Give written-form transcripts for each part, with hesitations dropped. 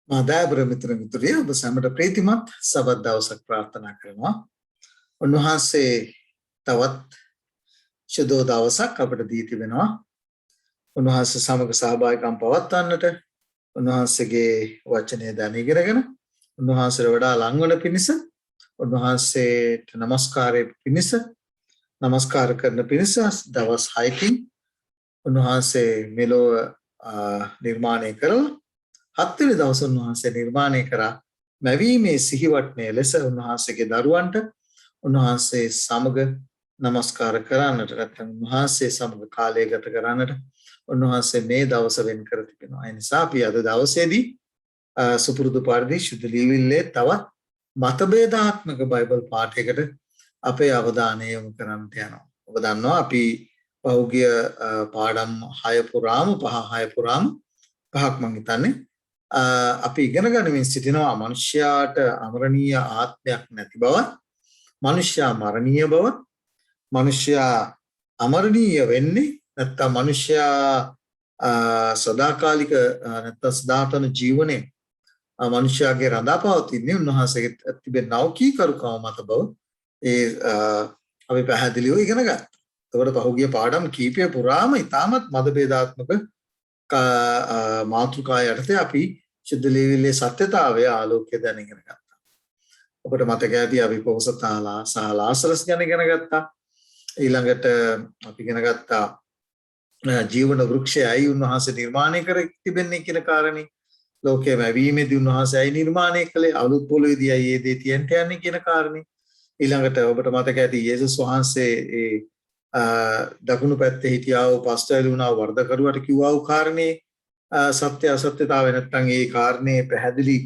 දයාබර මිතුර මිතුරිය ඔබ සැමට ප්‍රීතිමත් සබත් දවසක් ප්‍රාර්ථනා කරනවා. උන්වහන්සේ තවත් ශුද්ධ දවසක් අපට දී තිබෙනවා. උන්වහන්සේ සමග සහභාගීකම් පවත්වන්නට, උන්වහන්සේගේ වචනය දැනගෙනගෙන, උන්වහන්සේට වඩා ලංවන පිණිස, උන්වහන්සේට নমස්කාරයේ පිණිස, নমස්කාර කරන පිණිස දවස් 6කින් උන්වහන්සේ මෙලොව නිර්මාණය කරලා හත්වෙනි දවස උන්වහන්සේ නිර්මාණය කරා මැවීමේ සිහිවටනේ ලෙස උන්වහන්සේගේ දරුවන්ට උන්වහන්සේ සමග নমස්කාර කරන්නට නැත්නම් උන්වහන්සේ සමග කාලය ගත කරන්නට උන්වහන්සේ මේ දවස වෙන් කර තිබෙනවා. ඒ නිසා අපි අද දවසේදී සුපුරුදු පරිදි ශුද්ධ ලියවිල්ලේ තවත් මතභේදාත්මක බයිබල් පාඨයකට අපේ අවධානය යොමු කරන්නට යනවා. ඔබ දන්නවා අපි පහුගිය පාඩම් 6 පුරාම පහක් මම හිතන්නේ අපි ඉගෙන ගනිමින් සිටිනවා මනුෂ්‍යයාට අමරණීය ආත්මයක් නැති බවත්, මනුෂ්‍යයා මරණීය බවත්, මනුෂ්‍යයා අමරණීය වෙන්නේ නැත්නම් මනුෂ්‍යයා සදාකාලික නැත්නම් සදාතන ජීවනයේ මනුෂ්‍යයාගේ රඳාපවතින්නේ උන්වහන්සේගේ තිබෙන නෞකීකරුකම මත බව අපි පැහැදිලිව ඉගෙන ගත්තා. එතකොට පහුගිය පාඩම් කීපය පුරාම ඉතාමත් මතභේදාත්මක මාතෘකා යටතේ අපි ශුද්ධ ලියවිල්ලේ සත්‍යතාවය ආලෝකය දැනගෙන ගත්තා. ඔබට මතක ඇති අපි පොහොසතාලා සහ ලාසරස් ගැන ඉගෙන ගත්තා. ඊළඟට අපි ඉගෙන ගත්තා ජීවන වෘක්ෂය ඇයි උන්වහන්සේ නිර්මාණය කර තිබෙන්නේ කියන කාරණේ. ලෝකයේ වැවීමේදී උන්වහන්සේ ඇයි නිර්මාණය කළේ? අලුත් පොළොවේදී ඇයි ඒ දේ තියන්ට යන්නේ කියන කාරණේ. ඊළඟට ඔබට මතක ඇති යේසුස් වහන්සේ දකුණු පැත්තේ හිටියා වූ පස්තයලු වුණා වර්ධකරුවට කිව්වා වූ කාරණේ සත්‍ය අසත්‍යතාවය නැත්නම් ඒ කාරණේ පැහැදිලි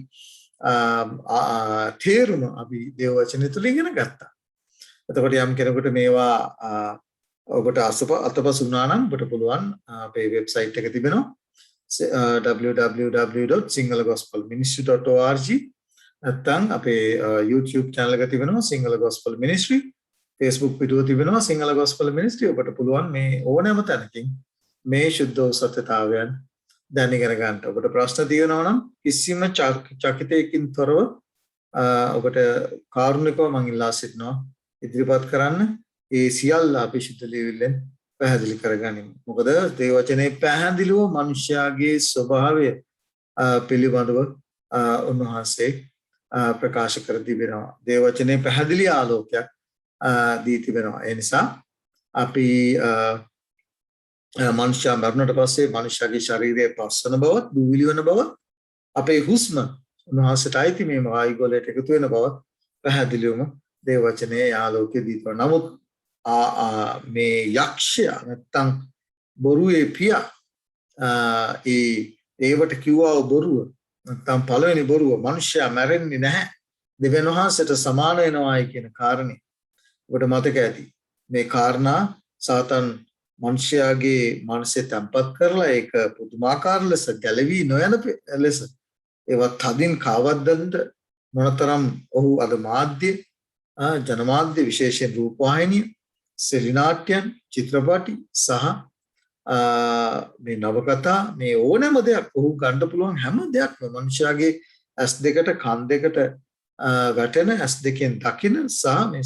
තේරුම අපි දේව වචනය තුළ ඉගෙන ගත්තා. එතකොට යම් කෙනෙකුට මේවා ඔබට අතපසු වුණා නම් ඔබට පුළුවන් අපේ වෙබ්සයිට් එක තිබෙනවා www.singalagospelministry.org නැත්නම් අපේ YouTube channel එක තිබෙනවා Sinhala Gospel Ministry, Facebook video තිබෙනවා Sinhala Gospel Ministry. ඔබට පුළුවන් මේ ඕනෑම තැනකින් මේ ශුද්ධ සත්‍යතාවයන් දැනගෙන ගන්න. ඔබට ප්‍රශ්න තියෙනවා නම් කිසිම චකිතයකින් තොරව ඔබට කාරුණිකව මම ඉල්ලා සිටිනවා ඉදිරිපත් කරන්න. ඒ සියල්ල අපි ශුද්ධ ලියවිල්ලෙන් පැහැදිලි කරගනිමු. මොකද දේ වචනේ පැහැදිලිව මනුෂ්‍යයාගේ ස්වභාවය පිළිබඳව උන්වහන්සේ ප්‍රකාශ කර තිබෙනවා. දේ වචනේ පැහැදිලි ආලෝකයක් දී තිබෙනවා. ඒ නිසා අපි මනුෂ්‍යයා මරණයට පස්සේ මනුෂ්‍යයාගේ ශරීරයේ පස්සන බවත්, දූවිලි වෙන බවත්, අපේ හුස්ම උන්වහන්සේට අයිති මේ වායුගෝලයට එකතු වෙන බවත් පැහැදිලිවම දේ වචනේ ආලෝකයේ දී තිබෙනවා. නමුත් මේ යක්ෂයා නැත්තම් බොරුවේ පියා ඒවට කිව්වා බොරුව නැත්තම් පළවෙනි බොරුව මනුෂ්‍යයා මැරෙන්නේ නැහැ, දෙවියන් වහන්සේට සමාන වෙනවායි කියන කාරණේ ඔබට මතක ඇති. මේ කාරණා සාතන් මනුෂ්‍යයාගේ මනසේ තැම්පත් කරලා ඒක පුදුමාකාර ලෙස ගැලවී නොයන ලෙස ඒවත් තදින් කාවද්දන්ට මොනතරම් ඔහු අද මාධ්‍ය ජනමාධ්‍ය විශේෂයෙන් රූපවාහිනිය, සෙලිනාට්‍යයන්, චිත්‍රපටි සහ මේ නවකතා මේ ඕනෑම දෙයක් ඔහු ගන්න පුළුවන් හැම දෙයක්ම මනුෂ්‍යයාගේ ඇස් දෙකට කන් දෙකට වැටෙන ඇස් දෙකෙන් දකින සහ මේ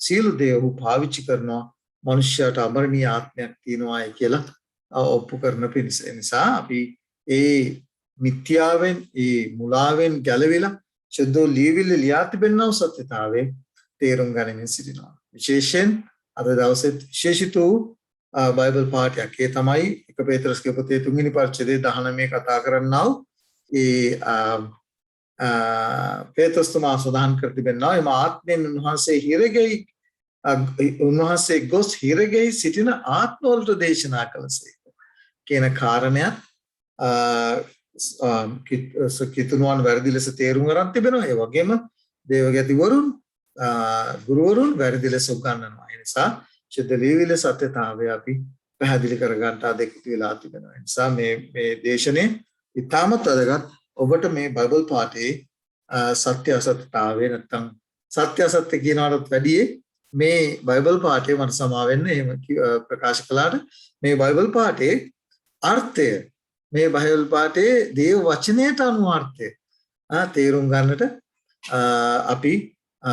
සියලු දේ ඔහු පාවිච්චි කරනවා මනුෂ්‍යයාට අමරණීය ආත්මයක් තියෙනවායි කියලා ඔප්පු කරන පිණිස. ඒ නිසා අපි ඒ මිත්‍යාවෙන් ඒ මුලාවෙන් ගැලවිලා ශුද්ධ ලියවිල්ල ලියා තිබෙනා සත්‍යතාවයේ තේරුම් ගනිමින් සිටිනවා. විශේෂයෙන් අද දවසේ විශේෂිත වූ බයිබල් පාඨයක්. ඒ තමයි 1 පේත්‍රස්ගේ පොතේ 3 වෙනි පරිච්ඡේදයේ 19 කතා කරන්නා වූ පේත්‍රස්තුමා සඳහන් කර තිබෙනවා එම ආත්මයෙන් උන්වහන්සේ ගොස් හිරගෙයි සිටින ආත්මවලට දේශනා කළසේ කියන කාරණයක් කිතුනුවන් වැරදි ලෙස තේරුම් ගන්න තිබෙනවා. ඒ වගේම දේවගතිවරුන් ගුරුවරුන් වැරදි ලෙස උගන්වනවා. ඒ නිසා ශුද්ධ ලියවිල්ල සත්‍යතාවය අපි පැහැදිලි කර ගන්නට අධිකృత වෙලා තිබෙනවා. ඒ නිසා මේ දේශනේ ඉතාමත් වැදගත්. ඔබට මේ බයිබල් පාඨයේ සත්‍ය අසත්‍යතාවය නැත්නම් සත්‍ය අසත්‍ය කියනවටත් වැඩිය මේ බයිබල් පාඨය මට සමා වෙන්න එහෙම ප්‍රකාශ කළාට මේ බයිබල් පාඨයේ අර්ථය මේ බයිබල් පාඨයේ දේව වචනයට අනුවර්ථය තේරුම් ගන්නට අපි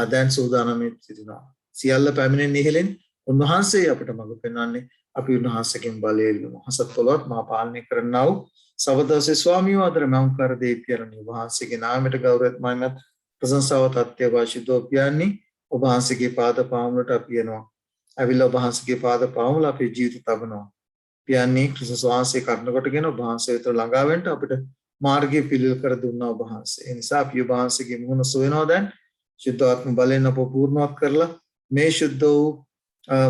දැන් සූදානම් සිටිනවා. සියල්ල පැමිණෙන නිහලෙන් උන්වහන්සේ අපිට මඟ පෙන්වන්නේ අපි උන්වහන්සේගෙන් බලය ඉල්ලමු. හසත් පොළොවත් මා පාලනය කරන්නා වූ සවදසේ ස්වාමීන් වහන්සේ මම කර දෙපියරණි වහන්සේගේ නාමයට ගෞරවයක් මයිමත් ප්‍රශංසාව තත්ත්වය වාසිදෝ පියන්නේ ඔබ වහන්සේගේ පාද පාමුලට අපි යනවා. අවිල්ලා ඔබ වහන්සේගේ පාද පාමුල අපේ ජීවිත තබනවා. පියන්නේ ක්‍රිස්තුස් වහන්සේ කරුණ කොටගෙන ඔබ වහන්සේ වෙත ළඟා වෙන්න අපිට මාර්ගය පිළිවෙල කර දුන්නා ඔබ වහන්සේ. ඒ නිසා අපි ඔබ වහන්සේගේ මුහුණ සොයනවා දැන් ශුද්ධාත්ම බලෙන් අප පූර්ණවත් කරලා මේ ශුද්ධ වූ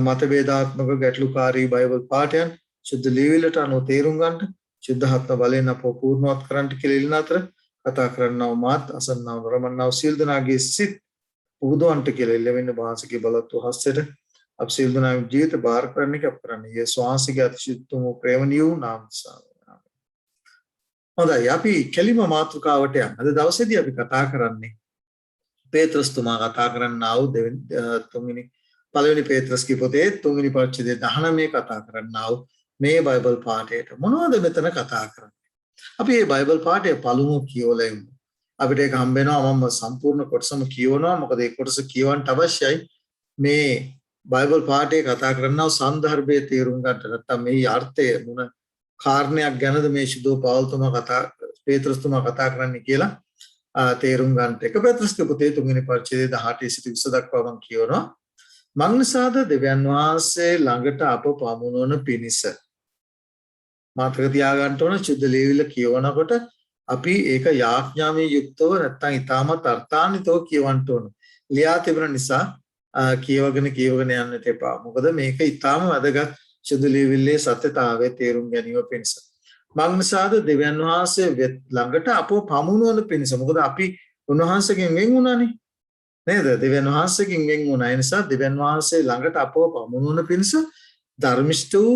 මතභේදාත්මක ගැටලුකාරී බයිබල් පාඨයන් ශුද්ධ ලියවිල්ලට අනුව තේරුම් ගන්නට ශුද්ධාත්ම බලෙන් අප පූර්ණවත් කරන්නට කියලා ඉල්ලන අතර කතා කරන්නව මාත් අසන්නව රමන්නව සීල් දනාගේ සිත් පුදුවන්ට කියලා ඉල්ලෙන්න වහන්සේගේ බලවත් හස්තයට අප සීල් දනාගේ ජීවිත බාර කරන්න එක අප කරන්නේ. ඒ ස්වාංශික අතිශුද්ධම ප්‍රේමණීය වූ නාම නිසා. හොඳයි අපි කෙලිම මාතෘකාවට යන්න. අද දවසේදී අපි කතා කරන්නේ පේත්‍රස් තුමා කතා කරන්නා වූ පළවෙනි පේත්‍රස්ගේ පොතේ 3 වෙනි පරිච්ඡේදයේ 19 කතා කරන්නා වූ මේ බයිබල් පාඨයට මොනවද මෙතන කතා කරන්නේ? අපි මේ බයිබල් පාඨය පළමුව කියවලා ඉමු. අපිට ඒක හම්බ වෙනවා මම සම්පූර්ණ කොටසම කියවනවා. මොකද ඒ කොටස කියවන්න අවශ්‍යයි. මේ බයිබල් පාඨයේ කතා කරන්නා වූ සන්දර්භයේ තේරුම් ගන්නට නැත්නම් මේ අර්ථය මොන කාරණයක් ගැනද මේ ශුද්ධ පෞල්තුමා පේත්‍රස් තුමා කතා කරන්නේ කියලා තේරුම් ගන්නට. එක පේත්‍රස්ගේ පොතේ 3 වෙනි පරිච්ඡේදයේ 18 සිට 20 දක්වා මම කියවනවා. මග්නසාද දෙවියන් වහන්සේ ළඟට අප පමුණවන පිණිස මතක තියාගන්න ඕන චුද්ධ ලේවිල කියවනකොට අපි ඒක යාඥාමී යුක්තව නැත්නම් ඊටමත් අර්ථාන්විතව කියවන්න ඕන. ලියා තිබෙන නිසා කියවගෙන යන්නට එපා. මොකද මේක ඊටම වැදගත් චුද්ධ ලේවිල්ලේ සත්‍යතාවයේ තේරුම් ගැනීම පිණිස. මග්නසාද දෙවියන් වහන්සේ ළඟට අප පමුණවන පිණිස. මොකද අපි උන්වහන්සේගෙන් වෙන් වුණානේ. නේද? දෙවියන් වහන්සේගෙන් වෙන් වුණා. ඒ නිසා දෙවියන් වහන්සේ ළඟට අපව පමුණවන පිණිස ධර්මිෂ්ඨ වූ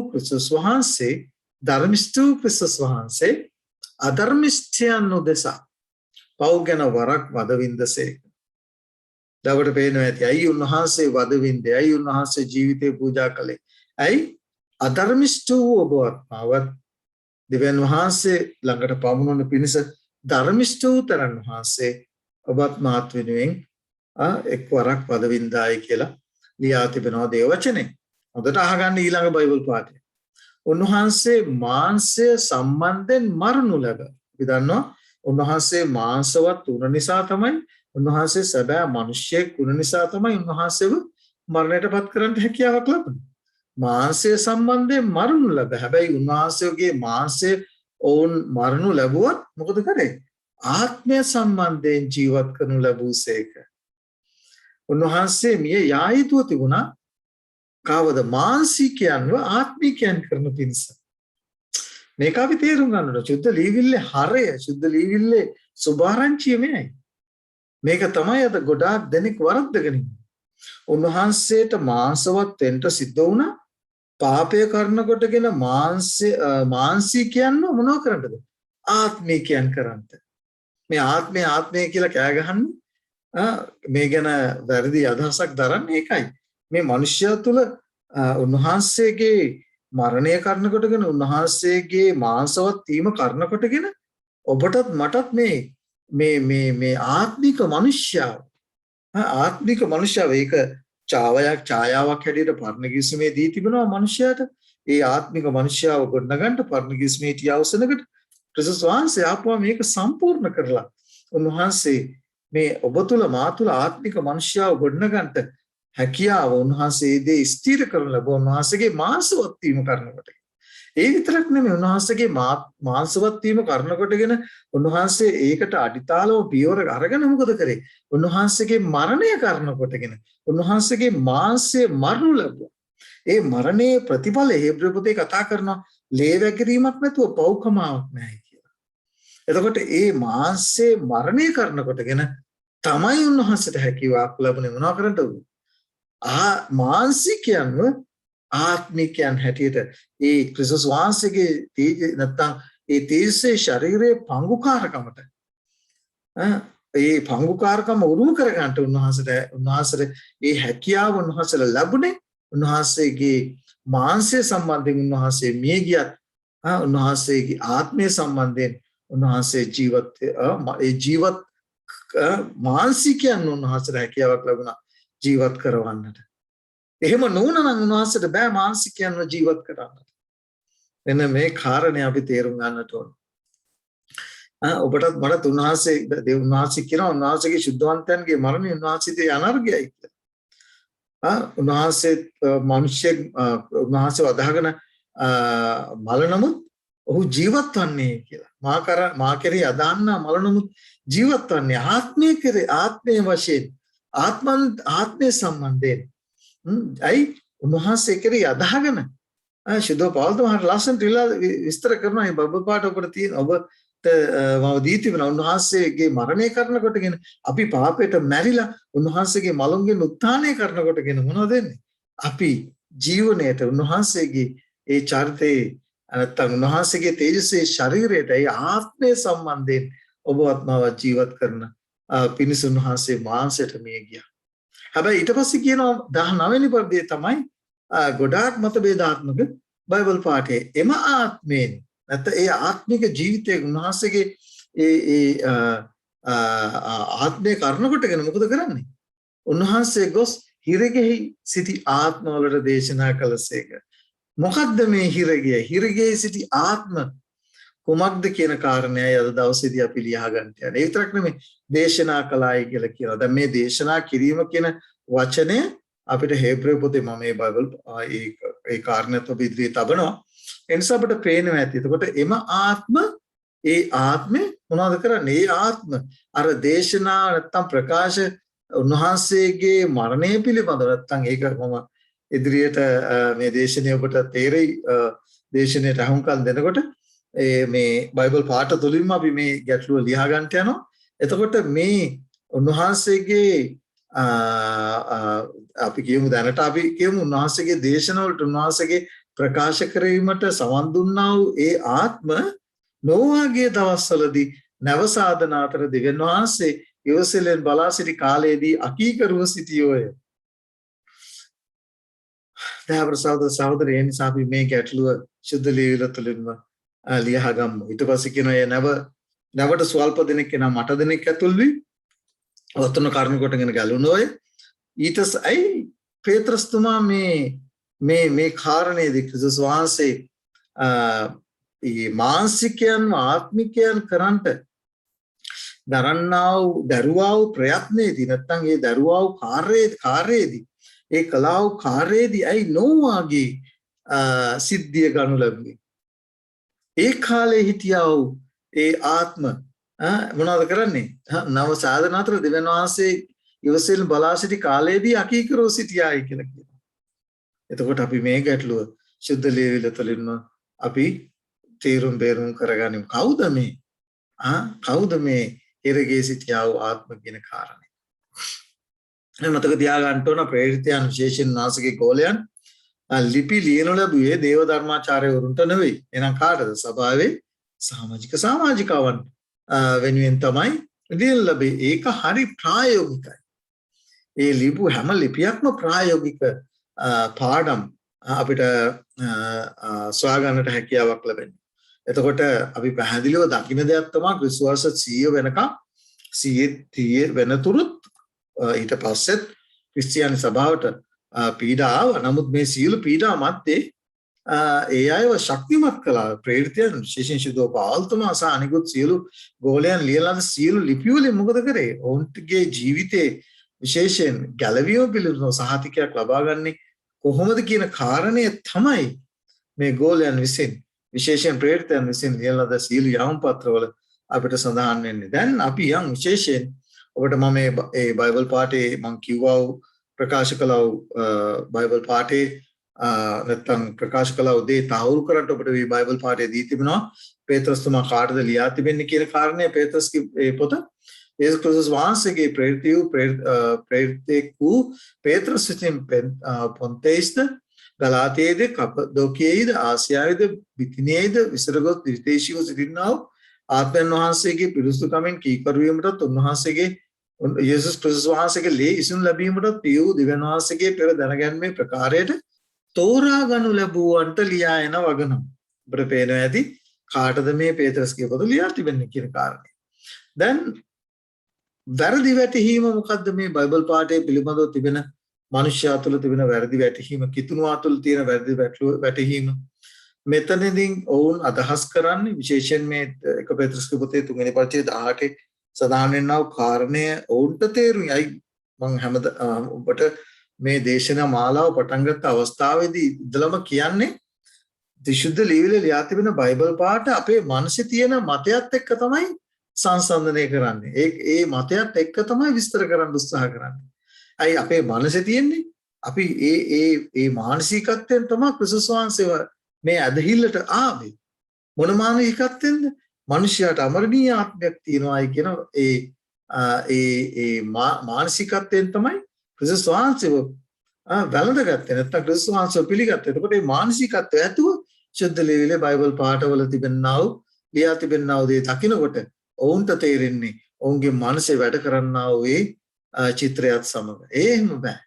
ක්‍රිස්තුස් වහන්සේ අධර්මිෂ්ඨයන් උදෙසා පව් ගැන වරක් වදවින්දසේක. දවට පේනවා ඇති. ඇයි උන්වහන්සේ වදවින්දේ? ඇයි උන්වහන්සේ ජීවිතේ පූජා කළේ? ඇයි අධර්මිෂ්ඨ වූ ඔබවත් දෙවියන් වහන්සේ ළඟට පමුණවන පිණිස ධර්මිෂ්ඨ වූ තරන් වහන්සේ ඔබත් මාත් වෙනුවෙන් එක් වරක් වදවින්දායි කියලා ලියා තිබෙනවා දේව වචනේ. හොඳට අහගන්න ඊළඟ බයිබල් පාඨය. උන්වහන්සේ මාංශය සම්බන්ධයෙන් මරණු ලැබ. අපි දන්නවා උන්වහන්සේ මාංශවත් වුණ නිසා තමයි උන්වහන්සේ සැබෑ මිනිසෙක් වුණ නිසා තමයි උන්වහන්සේව මරණයටපත් කරන්න හැකියාවක් ලැබුණේ. මාංශය සම්බන්ධයෙන් මරණු ලැබ. හැබැයි උන්වහන්සේගේ මාංශය ඔවුන් මරණු ලැබුවත් මොකද කරේ? ආත්මය සම්බන්ධයෙන් ජීවත් කරනු ලැබුසේක. උන්වහන්සේ මිය යා යුතුව තිබුණා කවද මානසිකයන්ව ආත්මිකයන් කරන පිණිස. මේක අපි තේරුම් ගන්න ඕන. සුද්ධ ලීවිල්ලේ හරය, සුද්ධ ලීවිල්ලේ සුභාරංචිය මෙයයි. මේක තමයි අද ගොඩාක් දෙනෙක් වරද්දගෙන ඉන්නේ. උන්වහන්සේට මාංශවත් වෙන්න සිද්ධ වුණා. පාපය කරන කොටගෙන මානසිකයන්ව මොනව කරන්නද? ආත්මිකයන් කරන්නට. මේ ආත්මය කියලා කෑ ගහන්නේ මේ ගැන වැරදි අදහසක් දරන්නේ ඒකයි. මේ මනුෂ්‍යයා තුළ උන්වහන්සේගේ මරණය කරන කොටගෙන උන්වහන්සේගේ මාංශවත් වීම කරන කොටගෙන ඔබටත් මටත් මේ ආත්මික මනුෂ්‍යව ඒක ඡායාවක් හැටියට පරණ කිස්මේ දී තිබෙනවා මනුෂ්‍යයාට. ඒ ආත්මික මනුෂ්‍යව ගොඩනගන්න පරණ කිස්මේ තියවසනකට ක්‍රිස්තුස් වහන්සේ ආපුවා මේක සම්පූර්ණ කරලා උන්වහන්සේ මේ ඔබ තුල මා තුල ආත්මික මනුෂ්‍යව ගොඩනගන්නට හැකියාව උන්වහන්සේ දේ ස්ථිර කරන ලැබ උන්වහන්සේගේ මාංශවත් වීම කරනකොට. ඒ විතරක් නෙමෙයි උන්වහන්සේගේ මාංශවත් වීම කරනකොටගෙන උන්වහන්සේ ඒකට අඩිතාලව පියවර අරගෙන මොකද කරේ? උන්වහන්සේගේ මරණය කරනකොටගෙන උන්වහන්සේගේ මාංශය මරණු ලැබුවා. ඒ මරණයේ ප්‍රතිඵලය හේබ්‍රේ පොතේ කතා කරනවා ලේ වැගිරීමක් නැතුව පව්කමාවක් නැහැ කියලා. එතකොට ඒ මාංශයේ මරණය කරනකොටගෙන තමයි උන්වහන්සේට හැකියාවක් ලැබුණේ මොනවා කරන්නද? මානසිකයන්ව ආත්මිකයන් හැටියට ඒ ක්‍රිස්තුස් වහන්සේගේ තේජ නැත්තම් ඒ තේජසේ ශරීරයේ පංගුකාරකමට ඒ පංගුකාරකම උරුම කර ගන්නට උන්වහන්සේට ඒ හැකියාව උන්වහන්සේට ලැබුණේ උන්වහන්සේගේ මාංශය සම්බන්ධයෙන් උන්වහන්සේ මිය ගියත් උන්වහන්සේගේ ආත්මය සම්බන්ධයෙන් උන්වහන්සේ ජීවත් මානසිකයන් උන්වහන්සේට හැකියාවක් ලැබුණා ජීවත් කරවන්නට. එහෙම නොවුනනම් උන්වහන්සේට බෑ මානසිකයන්ව ජීවත් කරන්නට. එන්න මේ කාරණේ අපි තේරුම් ගන්නට ඕන. ඔබටත් මටත් උන්වහන්සේ කියනවා උන්වහන්සේගේ ශුද්ධවන්තයන්ගේ මරණය උන්වහන්සේගේ අනර්ගයයි කියලා. උන්වහන්සේ මිනිස්සෙක් උන්වහන්සේ වදාගෙන මල නමුත් ඔහු ජීවත් වන්නේ කියලා. මා කෙරෙහි අදහන්න මල නමුත් ජීවත් වන්නේ ආත්මයේ වශයෙන් ආත්මය සම්බන්ධයෙන්. අයි උන්වහන්සේ කෙරෙහි අදහගෙන ශුද්ධ පෞල්තුමාට ලස්සනට විස්තර කරනවා මේ බබ්බ පාට ඔබට තියෙන ඔබට මම දී තිබෙන උන්වහන්සේගේ මරණය කරනකොටගෙන අපි පාපයට මැරිලා උන්වහන්සේගේ මලුන්ගෙන් උත්ථානය කරනකොටගෙන මොනවද වෙන්නේ? අපි ජීවණයට උන්වහන්සේගේ ඒ චරිතේ නැත්නම් උන්වහන්සේගේ තේජසේ ශරීරයට ඒ ආත්මය සම්බන්ධයෙන් ඔබවත් මාවත් ජීවත් කරන පිණිස උන්වහන්සේ මාංශයට මිය ගියා. හැබැයි ඊට පස්සේ කියනවා 19 වෙනි පරිදියේ තමයි ගොඩාක් මතභේදාත්මක බයිබල් පාඨයේ එම ආත්මයෙන් නැත්නම් ඒ ආත්මික ජීවිතයේ උන්වහන්සේගේ ඒ ආත්මය කරනකොටගෙන මොකද කරන්නේ? උන්වහන්සේ ගොස් හිරගෙහි සිටි ආත්මවලට දේශනා කළසේක. මොකද්ද මේ හිරගෙය? හිරගෙහි සිටි ආත්ම කුමක්ද කියන කාරණයයි අද දවසේදී අපි ලියා ගන්න යන්නේ. ඒ විතරක් නෙමෙයි දේශනා කළායි කියලා කියනවා. දැන් මේ දේශනා කිරීම කියන වචනය අපිට හේබ්‍රේ පොතේ මම මේ බයිබල් ඒ කාරණේත් ඔබ ඉදිරියේ තබනවා. එනිසා අපිට පේනවා ඇති. එතකොට එම ආත්ම ඒ ආත්මේ මොනවද කරන්නේ? ඒ ආත්ම අර දේශනා නැත්තම් ප්‍රකාශ උන්වහන්සේගේ මරණය පිළිබඳව නැත්තම් ඒක මම ඉදිරියට මේ දේශනේ ඔබට තේරෙයි දේශනයට අහුම්කම් දෙනකොට මේ බයිබල් පාඨ තුලින්ම අපි මේ ගැටලුව ලියා ගන්නට යනවා. එතකොට මේ උන්වහන්සේගේ අපි කියමු දැනට අපි කියමු උන්වහන්සේගේ දේශනවලට උන්වහන්සේගේ ප්‍රකාශ කිරීමට සවන් දුන්නා වූ ඒ ආත්ම නොවාගේ දවස්වලදී නැව සාධන අතර දෙවියන් වහන්සේ ඉවසලෙන් බලා සිටි කාලයේදී අකීකරුව සිටියෝය. දහවර සහෝදරයන් අපි මේ ගැටලුව සුද්ධ ලියවිල තුලින්ම ලියහා ගමු. ඊට පස්සේ කියනවා නැවට ස්වල්ප දෙනෙක් කෙනා මට දෙනෙක් ඇතුල් වී වතුන කරුණ කොටගෙන ගලුණෝය. ඊටසයි පේත්‍රස්තුමා මේ කාරණේදී ක්‍රිස්තුස් වහන්සේ මේ මානසිකයන් ආත්මිකයන් කරන්ට දරන්නා වූ දරුවා වූ ප්‍රයත්නයේදී නැත්නම් ඒ දරුවා වූ කාර්යයේදී ඒ කලාව වූ කාර්යයේදී අයි නොවාගේ සිද්ධිය ගනු ලැබුවේ. ඒ කාලේ හිටියා වූ ඒ ආත්ම මොනවද කරන්නේ? නව සාධන අතර දෙවියන් වහන්සේ ඉවසෙල් බලා සිටි කාලයේදී අකීකරව සිටියායි කියලා කියනවා. එතකොට අපි මේ ගැටලුව සුද්ධ ලියවිල තුළින්ම අපි තීරුම් බේරුම් කරගනිමු. කවුද මේ හිරගේ සිටියා වූ ආත්ම කියන කාරණේ? මතක තියාගන්න ඕන ප්‍රේරිතයන් විශේෂයෙන් නාසගේ ගෝලයන් ලිපි ලියනු ලැබුවේ දේව ධර්මාචාර්යවරුන්ට නෙවෙයි. එහෙනම් කාටද? සභාවේ සමාජිකවන් වෙනුවෙන් තමයි ලියන ලැබේ. ඒක හරි ප්‍රායෝගිකයි. ඒ ලිපු හැම ලිපියක්ම ප්‍රායෝගික පාඩම් අපිට සොයාගන්නට හැකියාවක් ලැබෙනවා. එතකොට අපි පැහැදිලිව දකින්න දෙයක් තමයි විශ්වාස 100 වෙනකම් 130 වෙනතුරුත් ඊට පස්සෙත් ක්‍රිස්තියානි සභාවට පීඩා ආවා. නමුත් මේ සියලු පීඩා මැත්තේ ඒ අයව ශක්තිමත් කළා. ප්‍රේරිතයන් විශේෂයෙන් ශුද්ධ පෞල්තුමා සහ අනිකුත් සියලු ගෝලයන් ලියලා සියලු ලිපි වලින් මොකද කරේ? ඔවුන්ගේ ජීවිතේ විශේෂයෙන් ගැලවීම පිළිබඳව සහතිකයක් ලබා ගන්නේ කොහොමද කියන කාරණය තමයි මේ ගෝලයන් විසින් විශේෂයෙන් ප්‍රේරිතයන් විසින් ලියලාද සියලු යවුම් පත්‍රවල අපිට සඳහන් වෙන්නේ. දැන් අපි යම් විශේෂයෙන් ඔබට මම මේ බයිබල් පාඨයේ මම කිව්වා ප්‍රකාශ කළා බයිබල් පාඨයේ නැත්නම් ප්‍රකාශ කළා උදේ තහවුරු කරන්න ඔබට මේ බයිබල් පාඨය දී තිබෙනවා. පේත්‍රස්තුමා කාටද ලියා තිබෙන්නේ කියන කාරණය පේත්‍රස්ගේ ඒ පොත යේසුස් ක්‍රිස්තුස් වහන්සේගේ ප්‍රේරිතෙක් වූ පේත්‍රස් විසින් පොන්තේස්ද ගලාතියේද කප්පදෝකියේද ආසියාවේද බිතිනියේද විසරගොස් විදේශීව සිටිනා වූ ආත්මයන් වහන්සේගේ පිරිසුදුකමින් කීකරු වීමටත් උන්වහන්සේගේ යේසුස් ක්‍රිස්තුස් වහන්සේගේ ලේ ඉසුන් ලැබීමටත් පියු දිව්‍යන් වහන්සේගේ පෙර දැනගැන්මේ ප්‍රකාරයට තෝරා ගනු ලැබුවන්ට ලියා එන වගනම් අපිට පේනවා ඇති කාටද මේ පේතරස්ගේ පොත ලියා තිබෙන්නේ කියන කාරණේ. දැන් වැරදි වැටහීම මොකද්ද මේ බයිබල් පාඩේ පිළිබඳව තිබෙන මනුෂ්‍යයා තුළ තිබෙන වැරදි වැටහීම, කිතුණුවා තුළ තියෙන වැරදි වැටහීම. මෙතනදී ඔවුන් අදහස් කරන්නේ විශේෂයෙන් මේ එක පේතරස්ගේ පොතේ 3 වෙනි පරිච්ඡේදය 18 සඳහන් වෙනා වූ කාරණය ඔවුන්ට තේරුණයි. අයි මම හැමද ඔබට මේ දේශනා මාලාව පටන් ගත්ත අවස්ථාවේදී ඉඳලම කියන්නේ විශුද්ධ ලියවිලේ ලියා තිබෙන බයිබල් පාඩ අපේ මනසේ තියෙන මතයත් එක්ක තමයි සංසන්දනය කරන්නේ. ඒ මතයත් එක්ක තමයි විස්තර කරන්න උත්සාහ කරන්නේ. අයි අපේ මනසේ තියෙන්නේ අපි ඒ මානසිකත්වයෙන් තමයි ක්‍රිස්තුස් වහන්සේව මේ ඇදහිල්ලට ආවේ. මොන මානසිකත්වෙන්ද? මිනිසයාට අමරණීය ආත්මයක් තියෙනවායි කියන ඒ මානසිකත්වයෙන් තමයි ක්‍රිස්තුස් වහන්සේව වැළඳගත්තේ. නැත්නම් ක්‍රිස්තුස් වහන්සේව පිළිගත්තේ. එතකොට මේ මානසිකත්වය ඇතුව ශුද්ධ ලියවිලේ බයිබල් පාඨවල තිබෙනා වූ ලියා තිබෙනා වූ දේ දකිනකොට ඔවුන්ට තේරෙන්නේ ඔවුන්ගේ මනසේ වැඩ කරන්නා වූ ඒ චිත්‍රයත් සමග. එහෙම බෑ.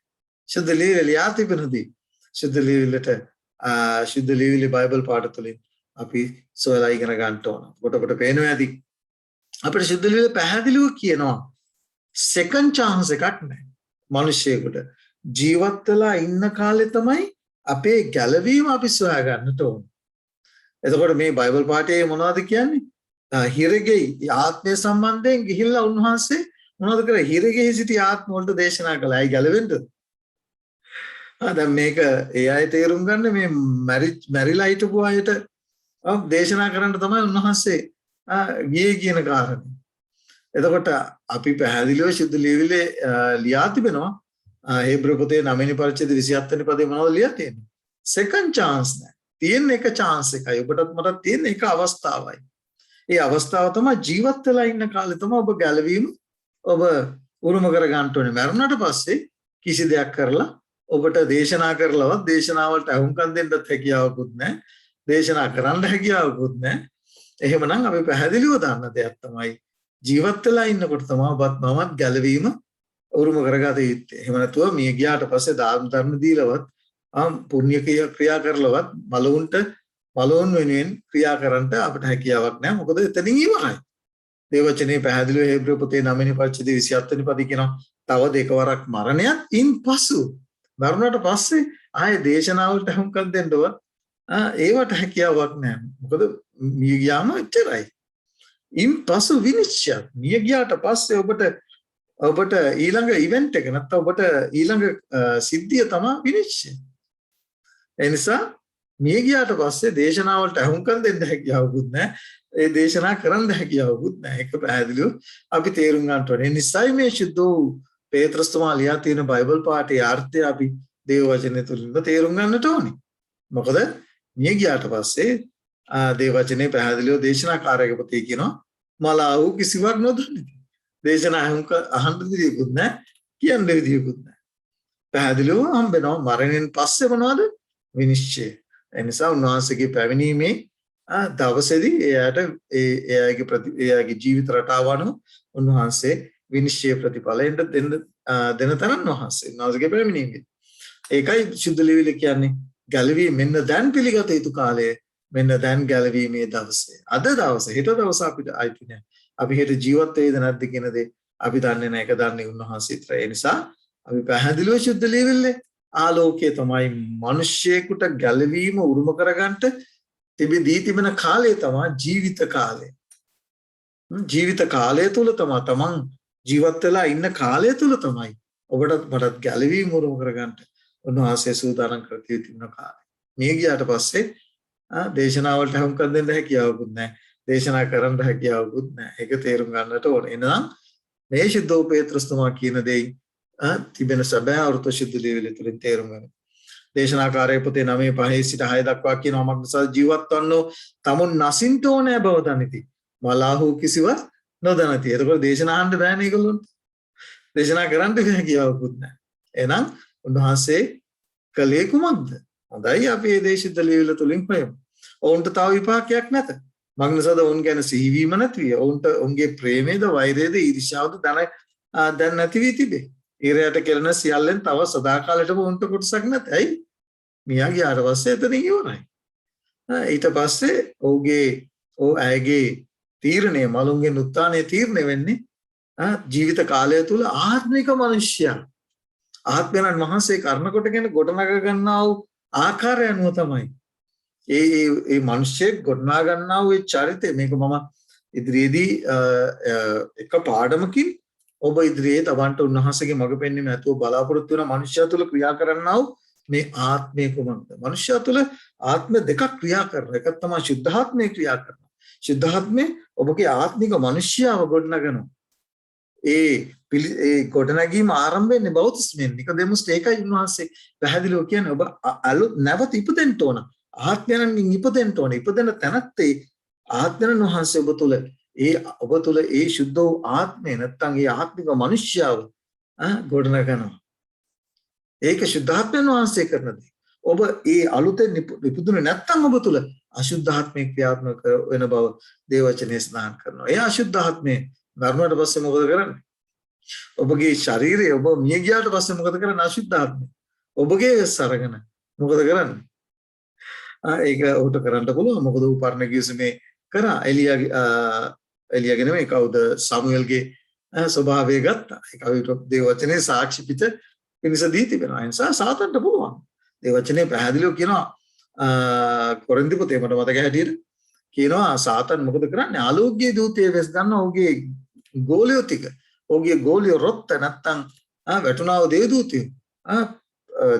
ශුද්ධ ලියවිලේ ලියා තිබෙනදී ශුද්ධ ලියවිලේ බයිබල් පාඨ තුලින් අපි සොයලා ඉගෙන ගන්න ඕන. කොට පේනවා ඇති. අපිට ශුද්ධ ලියවිලේ පැහැදිලිව කියනවා සෙකන්ඩ් chance එකක් නැහැ. මිනිස්සෙකුට ජීවත් වෙලා ඉන්න කාලේ තමයි අපේ ගැලවීම අපි සොයා ගන්නට ඕන. එතකොට මේ බයිබල් පාඨයේ මොනවද කියන්නේ? හිරගෙයි ආත්මය සම්බන්ධයෙන් ගිහිල්ලා උන්වහන්සේ මොනවද කරේ? හිරගෙයි සිටි ආත්ම වලට දේශනා කළා. අය ගැලවෙන්නද? දැන් මේක ඒ අය තේරුම් ගන්න මේ මැරිලා හිටපු අයට දේශනා කරන්න තමයි උන්වහන්සේ ගියේ කියන කාරණේ. එතකොට අපි පැහැදිලිව ශුද්ධ ලියවිලේ ලියා තිබෙනවා හේබ්‍ර පොතේ 9 වෙනි පරිච්ඡේද 27 වෙනි පදේ මොනවද ලියලා තියෙන්නේ? සෙකන්ඩ් chance නෑ. තියෙන එක chance එකයි. ඔබටත් මටත් තියෙන එක අවස්ථාවයි. ඒ අවස්ථාව තමයි ජීවත් වෙලා ඉන්න කාලේ තමයි ඔබ ගැලවීම ඔබ උරුම කර ගන්න ඕනේ. මරුණාට පස්සේ කිසි දෙයක් කරලා ඔබට දේශනා කරලවත් දේශනාවලට අහුම්කම් දෙන්නත් හැකියාවකුත් නැහැ. දේශනා කරන්න හැකියාවකුත් නැහැ. එහෙමනම් අපි පැහැදිලිව දන්න දෙයක් තමයි ජීවත් වෙලා ඉන්නකොට තමයි ඔබත් මමත් ගැලවීම උරුම කරගත යුත්තේ. එහෙම නැතුව මිය ගියාට පස්සේ දාන ධර්ම දීලවත් පුණ්‍ය ක්‍රියා කරලවත් මලවුන් වෙනුවෙන් ක්‍රියා කරන්න අපිට හැකියාවක් නැහැ. මොකද එතනින් ඉවරයි. දේවචනේ පැහැදිලිව හේබ්‍ර පොතේ 9 වෙනි පරිච්ඡේදය 27 වෙනි පදේ කියනවා තව දෙකවරක් මරණයත් ඉන්පසු මරුණාට පස්සේ ආයේ දේශනාවලට අහුම්කම් දෙන්නවත් ඒවට හැකියාවක් නැහැ. මොකද මිය ගියාම එච්චරයි. ඉන්පසු විනිශ්චය. මිය ගියාට පස්සේ ඔබට ඊළඟ ඉවෙන්ට් එක නැත්නම් ඔබට ඊළඟ සිද්ධිය තමයි විනිශ්චය. ඒ නිසා මිය ගියාට පස්සේ දේශනාවලට අහුම්කම් දෙන්න හැකියාවකුත් නැහැ. ඒ දේශනා කරන්න හැකියාවකුත් නැහැ. ඒක පැහැදිලිව අපි තේරුම් ගන්න ඕනේ. ඒ නිසායි මේ ශුද්ධ පේත්‍රස් තුමා ලියා තියෙන බයිබල් පාඨයේ අර්ථය අපි දේව වචනය තුලින් තේරුම් ගන්නට ඕනේ. මොකද මිය ගියාට පස්සේ දේව වචනේ පැහැදිලිව දේශනාකාරයක පොතේ කියනවා මලාවු කිසිවක් නොදන්නේ. දේශනා අහන්න විදියකුත් නැහැ, කියන්න විදියකුත් නැහැ. පැහැදිලිව හම්බෙනවා මරණයෙන් පස්සේ මොනවද? විනිශ්චය. ඒ නිසා උන්වහන්සේගේ පැමිණීමේ දවසේදී එයාගේ ජීවිත රටාව අනුව උන්වහන්සේ විනිශ්චය ප්‍රතිඵලයෙන් දෙන තරම් උන්වහන්සේගේ පැමිණීමේ. ඒකයි ශුද්ධ ලියවිලේ කියන්නේ ගැලවීම මෙන්න දැන් පිළිගත යුතු කාලය, මෙන්න දැන් ගැලවීමේ දවසේ. අද දවසේ, හෙට දවස අපිට අයිති නැහැ. අපි හෙට ජීවත් වෙයිද නැද්ද කියන දේ අපි දන්නේ නැහැ. ඒක දන්නේ උන්වහන්සේ විතරයි. ඒ නිසා අපි පැහැදිලිව ශුද්ධ ලියවිලේ ආලෝකයේ තමයි මිනිස්සෙකුට ගැලවීම උරුම කරගන්න දී තිබෙන කාලය තමයි ජීවිත කාලය. ජීවිත කාලය තුල තමයි තමන් ජීවත් වෙලා ඉන්න කාලය තුල තමයි ඔබටත් මටත් ගැලවීම උරුම කරගන්න උන්වහන්සේ සූදානම් කර තිබෙන කාලය. මේ ගියාට පස්සේ දේශනාවලට හුම්කම් දෙන්න හැකියාවකුත් නැහැ. දේශනා කරන්න හැකියාවකුත් නැහැ. ඒක තේරුම් ගන්නට ඕනේ. එහෙනම් මේ ශුද්ධ පේත්‍රස් තුමා කියන දේ තිබෙන සැබෑ අර්ථ ශුද්ධ ලියවිලේ තුලින් තේරුම් ගන්න. දේශනාකාරයේ පොතේ 9:5 සිට 6 දක්වා කියනවා මක් නිසා ජීවත් වන්නෝ තමුන් නසින්ට ඕනෑ බව දනිති. මලාහු කිසිවක් නොදනති. එතකොට දේශනා අහන්න බෑනේ ඒගොල්ලොන්ට. දේශනා කරන්න හැකියාවකුත් නැහැ. එහෙනම් උන්වහන්සේ කලේ කුමක්ද? හොඳයි අපි මේ දේශිත ලියවිල තුලින් හොයමු. ඔවුන්ට තව විපාකයක් නැත. මක් නිසාද ඔවුන් ගැන සිහිවීම නැති විය. ඔවුන්ට ඔවුන්ගේ ප්‍රේමයේද වෛරයේද ඊර්ෂ්‍යාවද දැන් නැති වී තිබේ. ඊරයට කෙරෙන සියල්ලෙන් තව සදාකාලයටම උන්ට කොටසක් නැත. ඇයි? මියා ගියාට පස්සේ එතනින් ඉවරයි. ඊට පස්සේ ඔහු ඇයගේ තීරණය මලුන්ගෙන් උත්ථානයේ තීරණය වෙන්නේ ජීවිත කාලය තුල ආත්මික මනුෂ්‍යයා ආත්මයන් වහන්සේ කර්ණ කොටගෙන ගොඩනගා ගන්නා වූ ආකාරය අනුව තමයි ඒ මිනිස්සෙක් ගොඩනගා ගන්නා වූ චරිතය මේක මම ඉදිරියේදී එක පාඩමකින් ඔබ ඉදිරියේ තවන්ට උන්වහන්සේගේ මඟ පෙන්වීම ඇතුව බලාපොරොත්තු වෙන මිනිසයා තුළ ක්‍රියා කරන්නා වූ මේ ආත්මය කුමක්ද? මිනිසයා තුළ ආත්ම දෙකක් ක්‍රියා කරනවා. එකක් තමයි සුද්ධාත්මය ක්‍රියා කරනවා. සුද්ධාත්මය ඔබගේ ආත්මික මිනිසයාව ගොඩනගනවා. ඒ ගොඩනැගීම ආරම්භ වෙන්නේ බෞද්ධස්මෙන්. නිකෝදෙමුස් ඒකයි උන්වහන්සේ පැහැදිලිව කියන්නේ ඔබ අලුත් නැවත ඉපදෙන්න ඕන. ආත්මයන්ගෙන් ඉපදෙන්න ඕන. ඉපදෙන තැනත්තේ ආත්මයන් වහන්සේ ඔබ තුළ ඒ සුද්ධ වූ ආත්මය නැත්තම් ඒ ආත්මික මිනිස්යාව ගොඩනගනවා. ඒක සුද්ධාත්මයන් වහන්සේ කරන දේ. ඔබ ඒ අලුතෙන් ඉපදුනේ නැත්තම් ඔබ තුළ අශුද්ධාත්මය ක්‍රියාත්මක වෙන බව දේවචනේ ස්නාන කරනවා. ඒ අශුද්ධාත්මය ධර්මයට පස්සේ මොකද කරන්නේ? ඔබගේ ශරීරය ඔබ මිය ගියාට පස්සේ මොකද කරන්නේ? අශුද්ධාත්මය ඔබගේ වෙස් අරගෙන මොකද කරන්නේ? ඒක උට කරන්න පුළුවන්. මොකද ඌ පරණ කිවිසුමේ කරා එලියාගේ නෙමෙයි කවුද සමුවෙල්ගේ ස්වභාවය ගත්තා. ඒක අවිට දේවචනේ සාක්ෂි පිට පිණිස දී තිබෙනවා. ඒ නිසා සාතන්ට පුළුවන්. දේවචනේ පැහැදිලිව කියනවා කොරින්ති පොතේ මට මතක හැටියට කියනවා සාතන් මොකද කරන්නේ? ආලෝකයේ දූතයේ වෙස් ගන්න ඔහුගේ ගෝලියෝ ටික. ඔහුගේ ගෝලියෝ රොත්ත නැත්තම් වැටුණාව දේවදූතයෝ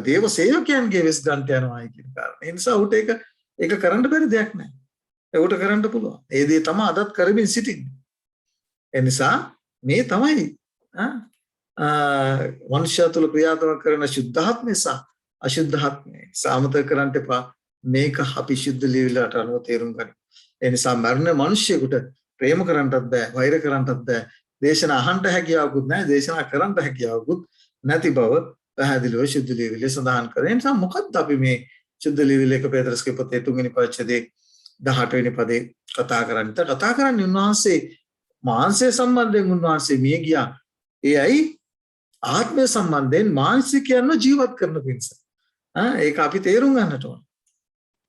දේව සේවකයන්ගේ වෙස් ගන්නට යනවා කියන කාරණේ. ඒ නිසා උට ඒක කරන්න බැරි දෙයක් නෑ. ඒකට කරන්න පුළුවන්. ඒ දේ තමයි අදත් කරමින් සිටින්නේ. ඒ නිසා මේ තමයි මනුෂ්‍ය තුළ ක්‍රියාත්මක කරන සුද්ධාත්මය සහ අශුද්ධාත්මය සාමතක කරන්න එපා. මේක අපි සුද්ධ ලියවිලට අනුව තේරුම් ගන්න. ඒ නිසා මරණ මිනිස්සෙකුට ප්‍රේම කරන්නත් බෑ, වෛර කරන්නත් බෑ. දේශනා අහන්න හැකියාවකුත් නැහැ, දේශනා කරන්න හැකියාවකුත් නැති බව පැහැදිලිව සුද්ධ ලියවිලේ සඳහන් කරේ. ඒ නිසා මොකක්ද අපි මේ සුද්ධ ලියවිලේ එක පේතරස්ගේ පොතේ 3 වෙනි පරිච්ඡේදයේ 18 වෙනි පදේ කතා කරන්නේ උන්වහන්සේ මාංශය සම්බන්ධයෙන් උන්වහන්සේ මිය ගියා. ඒ ඇයි ආත්මය සම්බන්ධයෙන් මානසිකයන්ව ජීවත් කරන පිණිස. ඒක අපි තේරුම් ගන්නට ඕන.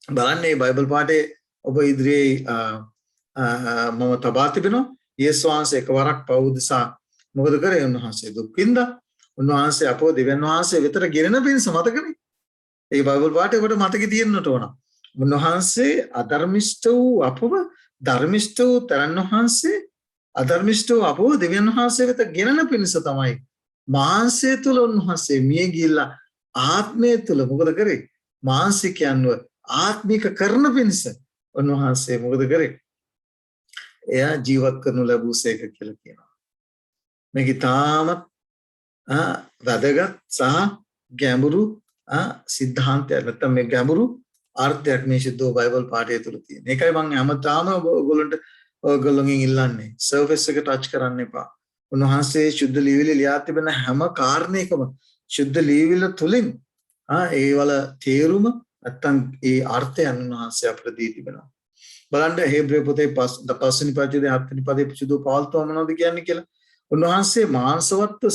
බලන්න මේ බයිබල් පාඩේ ඔබ ඉදිරියේ මම තබා තිබෙනවා. යේසුස් වහන්සේ එකවරක් පව් උදෙසා මොකද කරේ? උන්වහන්සේ දුක් විඳා. උන්වහන්සේ අපව දෙවියන් වහන්සේ වෙතට ගෙනෙන පිණිස මතකනේ. ඒ බයිබල් පාඩේ ඔබට මතකෙ තියෙන්නට ඕන. උන්වහන්සේ අධර්මිෂ්ඨ වූ අපව ධර්මිෂ්ඨ වූ තරන් වහන්සේ අධර්මිෂ්ඨ වූ අපව දෙවියන් වහන්සේ වෙත ගෙනන පිණිස තමයි මාංශය තුල උන්වහන්සේ මිය ගිහිල්ලා ආත්මය තුල මොකද කරේ? මානසිකයන්ව ආත්මික කරන පිණිස උන්වහන්සේ මොකද කරේ? එයා ජීවත් කරනු ලැබුසේක කියලා කියනවා. මේක තාමත් වැදගත් සහ ගැඹුරු සිද්ධාන්තයක්. නැත්නම් මේ ගැඹුරු අර්ථයක් මේ ශුද්ධ බයිබල් පාඩය තුල තියෙන. ඒකයි මම හැමදාම ඔයගොල්ලන්ගෙන් ඉල්ලන්නේ සර්ෆස් එක ටච් කරන්න එපා. උන්වහන්සේ ශුද්ධ ලියවිලි ලියා තිබෙන හැම කාරණයකම ශුද්ධ ලියවිලි තුලින් ඒවල තේරුම නැත්නම් ඒ අර්ථයන් උන්වහන්සේ අපට දී තිබෙනවා. බලන්න හේබ්‍රේ පොතේ 5 වෙනි පරිච්ඡේදයේ 7 වෙනි පදයේ සුදු පාල්තුව මොනවද කියන්නේ කියලා. උන්වහන්සේ මාංශවත්ව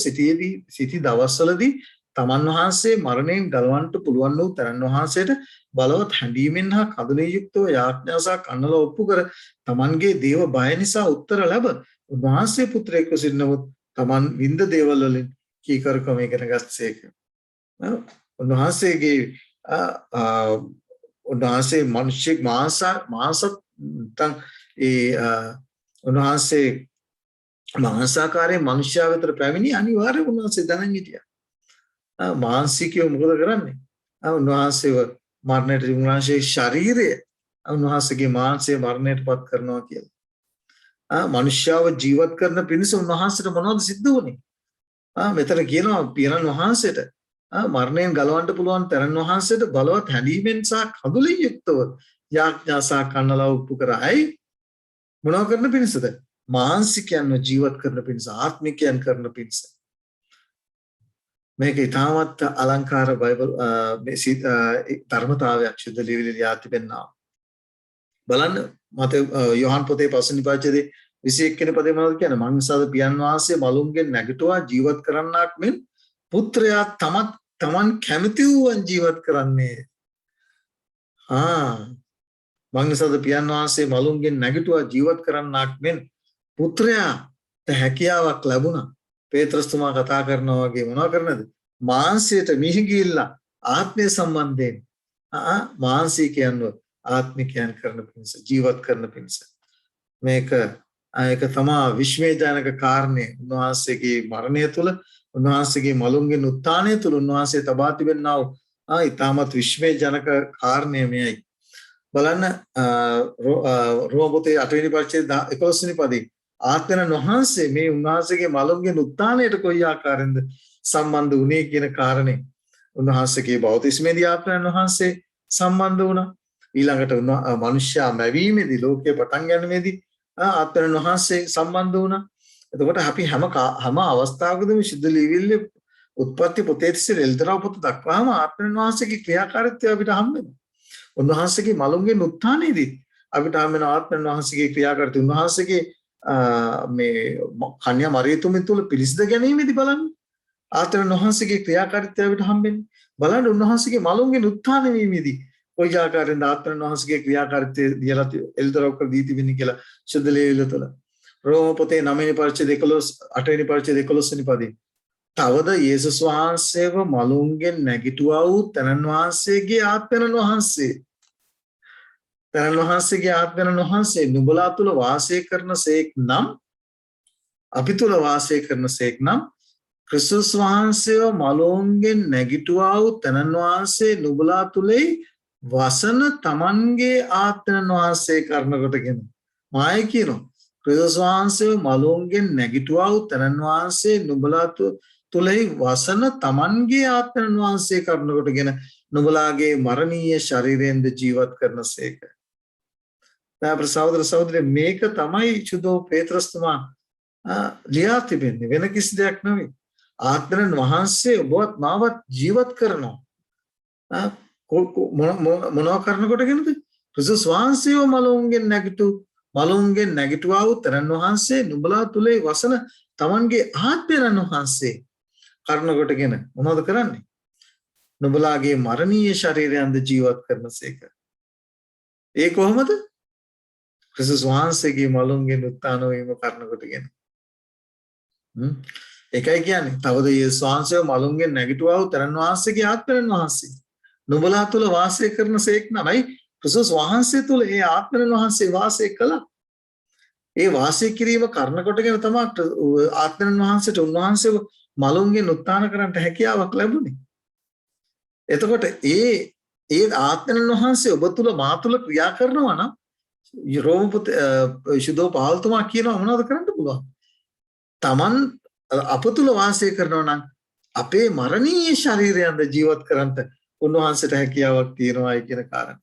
සිටි දවස්වලදී තමන් වහන්සේ මරණයෙන් ගලවන්නට පුළුවන් වූ තරන් වහන්සේට බලවත් හැඬීමෙන් හා කඳුලින් යුක්තව යාඥා සහ කන්නල ඔප්පු කර තමන්ගේ දේව බය නිසා උත්තර ලැබ උන්වහන්සේ පුත්‍රයෙක්ව සිටිනමුත් තමන් විඳ දේවල් වලින් කීකරුකම ඉගෙන ගත්තේක. උන්වහන්සේ මිනිස්සෙක් මාංශ නැත්නම් උන්වහන්සේ මාංශාකාරයේ මිනිස්යා වෙතට පැමිණි අනිවාර්යයෙන් උන්වහන්සේ දැනන් හිටියා. මානසිකව මොකද කරන්නේ? උන්වහන්සේව මරණයට උන්වහන්සේ ශරීරය උන්වහන්සේගේ මාංශය මරණයට පත් කරනවා කියලා. මනුෂ්‍යව ජීවත් කරන පිණිස උන්වහන්සේට මොනවද සිද්ධ වුනේ? මෙතන කියනවා පියනන් වහන්සේට මරණයෙන් ගලවන්න පුළුවන් තරන් වහන්සේට බලවත් හැඬීමෙන් සහ කඳුලින් යුක්තව යාඥා සහ කන්නලා උප්පු කරයි මොනව කරන පිණිසද? මානසිකයන්ව ජීවත් කරන පිණිස, ආත්මිකයන් කරන පිණිස. මේක ඊටමත් අලංකාර බයිබල් ධර්මතාවයක් සුද්ධ ලියවිලි ලියා තිබෙනවා. බලන්න මත යෝහන් පොතේ 5 වෙනි පරිච්ඡේදයේ 21 වෙනි පදේ මොනවද කියන්නේ? මංසාද පියන් වාසයේ මලුන්ගෙන් නැගිටුවා ජීවත් කරන්නාක් මෙන් පුත්‍රයා තමන් කැමති වූවන් ජීවත් කරන්නේ. මංගසද පියන් වහන්සේ මලුන්ගෙන් නැගිටුවා ජීවත් කරන්නාක් මෙන් පුත්‍රයාට හැකියාවක් ලැබුණා. පේත්‍රස්තුමා කතා කරනවා වගේ මොනවා කරනද? මාංශයට මිහිගිල්ලා ආත්මය සම්බන්ධයෙන් මාංශය කියන්නේ ආත්මිකයන් කරන පිණිස ජීවත් කරන පිණිස මේක ඒක තමා විශ්වේජනක කාරණේ. උන්වහන්සේගේ මරණය තුළ උන්වහන්සේගේ මලුන්ගෙන් උත්ථානය තුළ උන්වහන්සේ තබා තිබෙනා වූ ඉතාමත් විශ්වේජනක කාරණය මෙයයි. බලන්න රෝම පොතේ 8 වෙනි පරිච්ඡේදය 11 වෙනි පදේ ආත්මයන් වහන්සේ මේ උන්වහන්සේගේ මලුන්ගෙන් උත්ථානයට කොයි ආකාරයෙන්ද සම්බන්ධ වුණේ කියන කාරණේ උන්වහන්සේගේ බෞතිස්මේදී ආත්මයන් වහන්සේ සම්බන්ධ වුණා. ඊළඟට මනුෂ්‍යයා මැවීමේදී ලෝකයේ පටන් ගැනීමේදී ආත්මයන් වහන්සේ සම්බන්ධ වුණා. එතකොට අපි හැම අවස්ථාවකදීම සිද්ධ ලිවිල්ලේ උත්පත්ති පොතේ සිට එල්තරව පොත දක්වාම ආත්මයන් වහන්සේගේ ක්‍රියාකාරීත්වය අපිට හම්බ වෙනවා. උන්වහන්සේගේ මලුන්ගෙන් උත්ථානයේදී අපිට හම්බ වෙන ආත්මයන් වහන්සේගේ ක්‍රියාකාරීත්වය උන්වහන්සේගේ මේ කන්‍යා මරියතුමිය තුල පිළිසිඳ ගැනීමේදී බලන්න ආත්මයන් වහන්සේගේ ක්‍රියාකාරීත්වය අපිට හම්බෙන්නේ. බලන්න උන්වහන්සේගේ මලුන්ගෙන් උත්ථාන වීමේදී කොයි ආකාරයෙන්ද ආත්මයන් වහන්සේගේ ක්‍රියාකාරීත්වය දියලා එල්තරව කර දී තිබෙන්නේ කියලා සුද්ධ ලේවිල තුල රෝම පොතේ 9 වෙනි පරිච්ඡේදය 11 8 වෙනි පරිච්ඡේදය 11 වෙනි පදේ තවද යේසුස් වහන්සේව මලුන්ගෙන් නැගිටුවා වූ තනන් වහන්සේගේ ආත්මයන් වහන්සේ නුඹලා තුල වාසය කරනසේක් නම් අපි තුල වාසය කරනසේක් නම් ක්‍රිස්තුස් වහන්සේව මලුන්ගෙන් නැගිටුවා වූ තනන් වහන්සේ නුඹලා තුලේ වසන තමන්ගේ ආත්මයන් වහන්සේ කරන කොටගෙන මාය කියනවා ක්‍රිස්තුස් වහන්සේව මලුන්ගෙන් නැගිටුවා වූ තනන් වහන්සේ නුඹලා තුලේ වසන තමන්ගේ ආත්මයන් වහන්සේ කරන කොටගෙන නුඹලාගේ මරණීය ශරීරයෙන්ද ජීවත් කරනසේක. දැන් සහෝදර සහෝදරි මේක තමයි චුදෝ පේත්‍රස්තුමා ලියා තිබෙන්නේ වෙන කිසි දෙයක් නෙවෙයි. ආත්මයන් වහන්සේ ඔබවත් මාවත් ජීවත් කරනවා. මොනවා කරන කොටගෙනද? ක්‍රිස්තුස් වහන්සේව මලුන්ගෙන් නැගිටුවා වූ තනන් වහන්සේ නුඹලා තුලේ වසන තමන්ගේ ආත්මයන් වහන්සේ කරන කොටගෙන මොනවද කරන්නේ? නුඹලාගේ මරණීය ශරීරයන්ද ජීවත් කරනසේක. ඒ කොහොමද? ක්‍රිස්තුස් වහන්සේගේ මලුන්ගෙන් උත්ථාන වීම කරන කොටගෙන. ඒකයි කියන්නේ තවද යේසුස් වහන්සේව මලුන්ගෙන් නැගිටුවා වූ තනන් වහන්සේගේ ආත්මයන් වහන්සේ නුඹලා තුල වාසය කරනසේක් නමයි ක්‍රිස්තුස් වහන්සේ තුල ඒ ආත්මයන් වහන්සේ වාසය කළා. ඒ වාසය කිරීම කරන කොටගෙන තමයි ආත්මයන් වහන්සේට උන්වහන්සේව මලුන්ගෙන් උත්ථාන කරන්නට හැකියාවක් ලැබුණේ. එතකොට ඒ ආත්මයන් වහන්සේ ඔබ තුල මා තුල ක්‍රියා කරනවා නම් රෝම පොතේ ශුද්ධ පෞල්තුමා කියනවා මොනවද කරන්න පුළුවන්? Taman අප තුල වාසය කරනවා නම් අපේ මරණීය ශරීරයන්ද ජීවත් කරන්නට උන්වහන්සේට හැකියාවක් තියෙනවායි කියන කාරණා.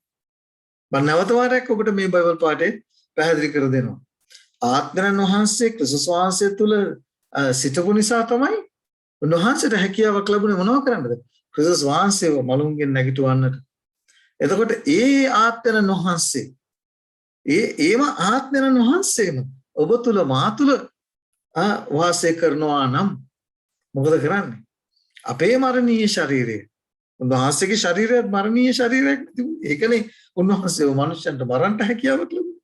මම නැවත වාරයක් ඔබට මේ බයිබල් පාඩේ පැහැදිලි කර දෙනවා. ආත්මයන් වහන්සේ ක්‍රිස්තුස් වහන්සේ තුල සිටපු නිසා තමයි උන්වහන්සේට හැකියාවක් ලැබුණේ මොනව කරන්නද? ක්‍රිස්තුස් වහන්සේව මලුන්ගෙන් නැගිටවන්නට. එතකොට ඒ ආත්මයන් වහන්සේ ඒම ආත්මයන් වහන්සේම ඔබ තුල මා තුල වාසය කරනවා නම් මොකද කරන්නේ? අපේ මරණීය ශරීරය උන්වහන්සේගේ ශරීරය මරණීය ශරීරයක් නෙවෙයි. ඒකනේ උන්වහන්සේව මනුෂ්‍යන්ට මරන්නට හැකියාවක් ලැබුණේ.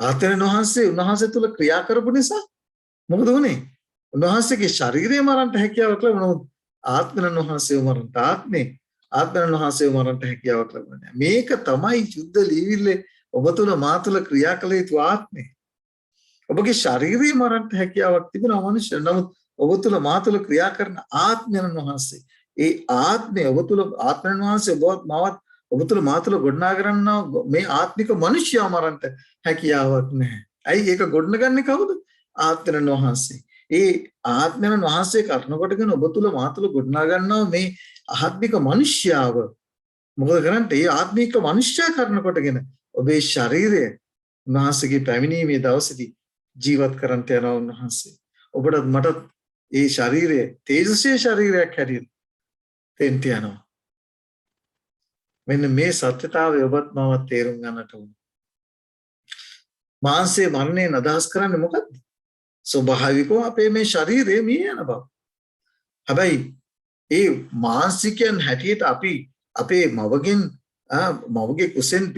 ආත්මයන් වහන්සේ උන්වහන්සේ තුල ක්‍රියා කරපු නිසා මොකද වුනේ? උන්වහන්සේගේ ශරීරය මරන්නට හැකියාවක් ලැබුණා. ආත්මයන් වහන්සේව මරන්නට ආත්මයන් වහන්සේව මරන්නට හැකියාවක් ලැබුණා. මේක තමයි සුද්ධ ලිවිල්ලේ ඔබ තුල මා තුල ක්‍රියා කළ යුතු ආත්මය. ඔබගේ ශරීරය මරන්නට හැකියාවක් තිබෙනවා මනුෂ්‍ය. නමුත් ඔබ තුල මා තුල ක්‍රියා කරන ආත්මයන් වහන්සේ ඒ ආත්මය ඔබ තුල ආත්මයන් වහන්සේ ඔබවත් මාවත් ඔබ තුල මා තුල ගොඩනගා ගන්නා මේ ආත්මික මනුෂ්‍යයා මරන්නට හැකියාවක් නැහැ. ඇයි ඒක ගොඩනගන්නේ කවුද? ආත්මයන් වහන්සේ. ඒ ආත්මයන් වහන්සේ කරන කොටගෙන ඔබ තුල මා තුල ගොඩනගා ගන්නා මේ ආත්මික මනුෂ්‍යාව මොකද කරන්නේ? ඒ ආත්මික මනුෂ්‍යයා කරන කොටගෙන ඔබේ ශරීරය උන්වහන්සේගේ පැමිණීමේ දවසේදී ජීවත් කරන්ට යනවා උන්වහන්සේ. ඔබට මට ඒ ශරීරය තේජස්සේ ශරීරයක් හැටියට තෙන්ට යනවා. මෙන්න මේ සත්‍යතාවය ඔබත් මමත් තේරුම් ගන්නට ඕන. මාංශයේ මරණයෙන් අදහස් කරන්නේ මොකක්ද? ස්වභාවිකව අපේ මේ ශරීරය මිය යන බව. හැබැයි ඒ මාංශිකයන් හැටියට අපි අපේ මවගෙන් මවගේ කුසෙන්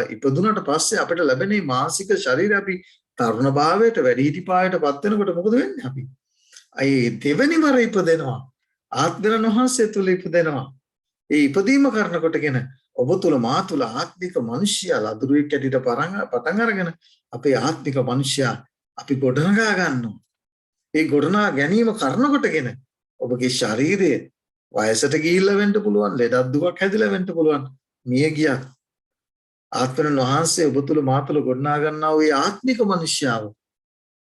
ඉපදුනට පස්සේ අපිට ලැබෙන මානසික ශරීරය අපි තරුණ භාවයට වැඩිහිටි පායට පත් වෙනකොට මොකද වෙන්නේ අපි? අයි දෙවෙනි වර ඉපදෙනවා. ආත්මයන් වහන්සේ තුල ඉපදෙනවා. ඒ ඉපදීම කරනකොටගෙන ඔබ තුල මා තුල ආත්මික මිනිසයා ලදරුවෙක් ඇටියට පටන් අරගෙන අපේ ආත්මික මිනිසයා අපි ගොඩනගා ගන්නවා. ඒ ගොඩනගා ගැනීම කරනකොටගෙන ඔබගේ ශරීරය වයසට ගිහිල්ලා වෙන්න පුළුවන්, ලෙඩක් දුකක් හැදිලා වෙන්න පුළුවන්. මිය ගියත් ආත්මයන් වහන්සේ ඔබ තුල මා තුල ගොඩනගා ගන්නා වූ ආත්මික මිනිසයාව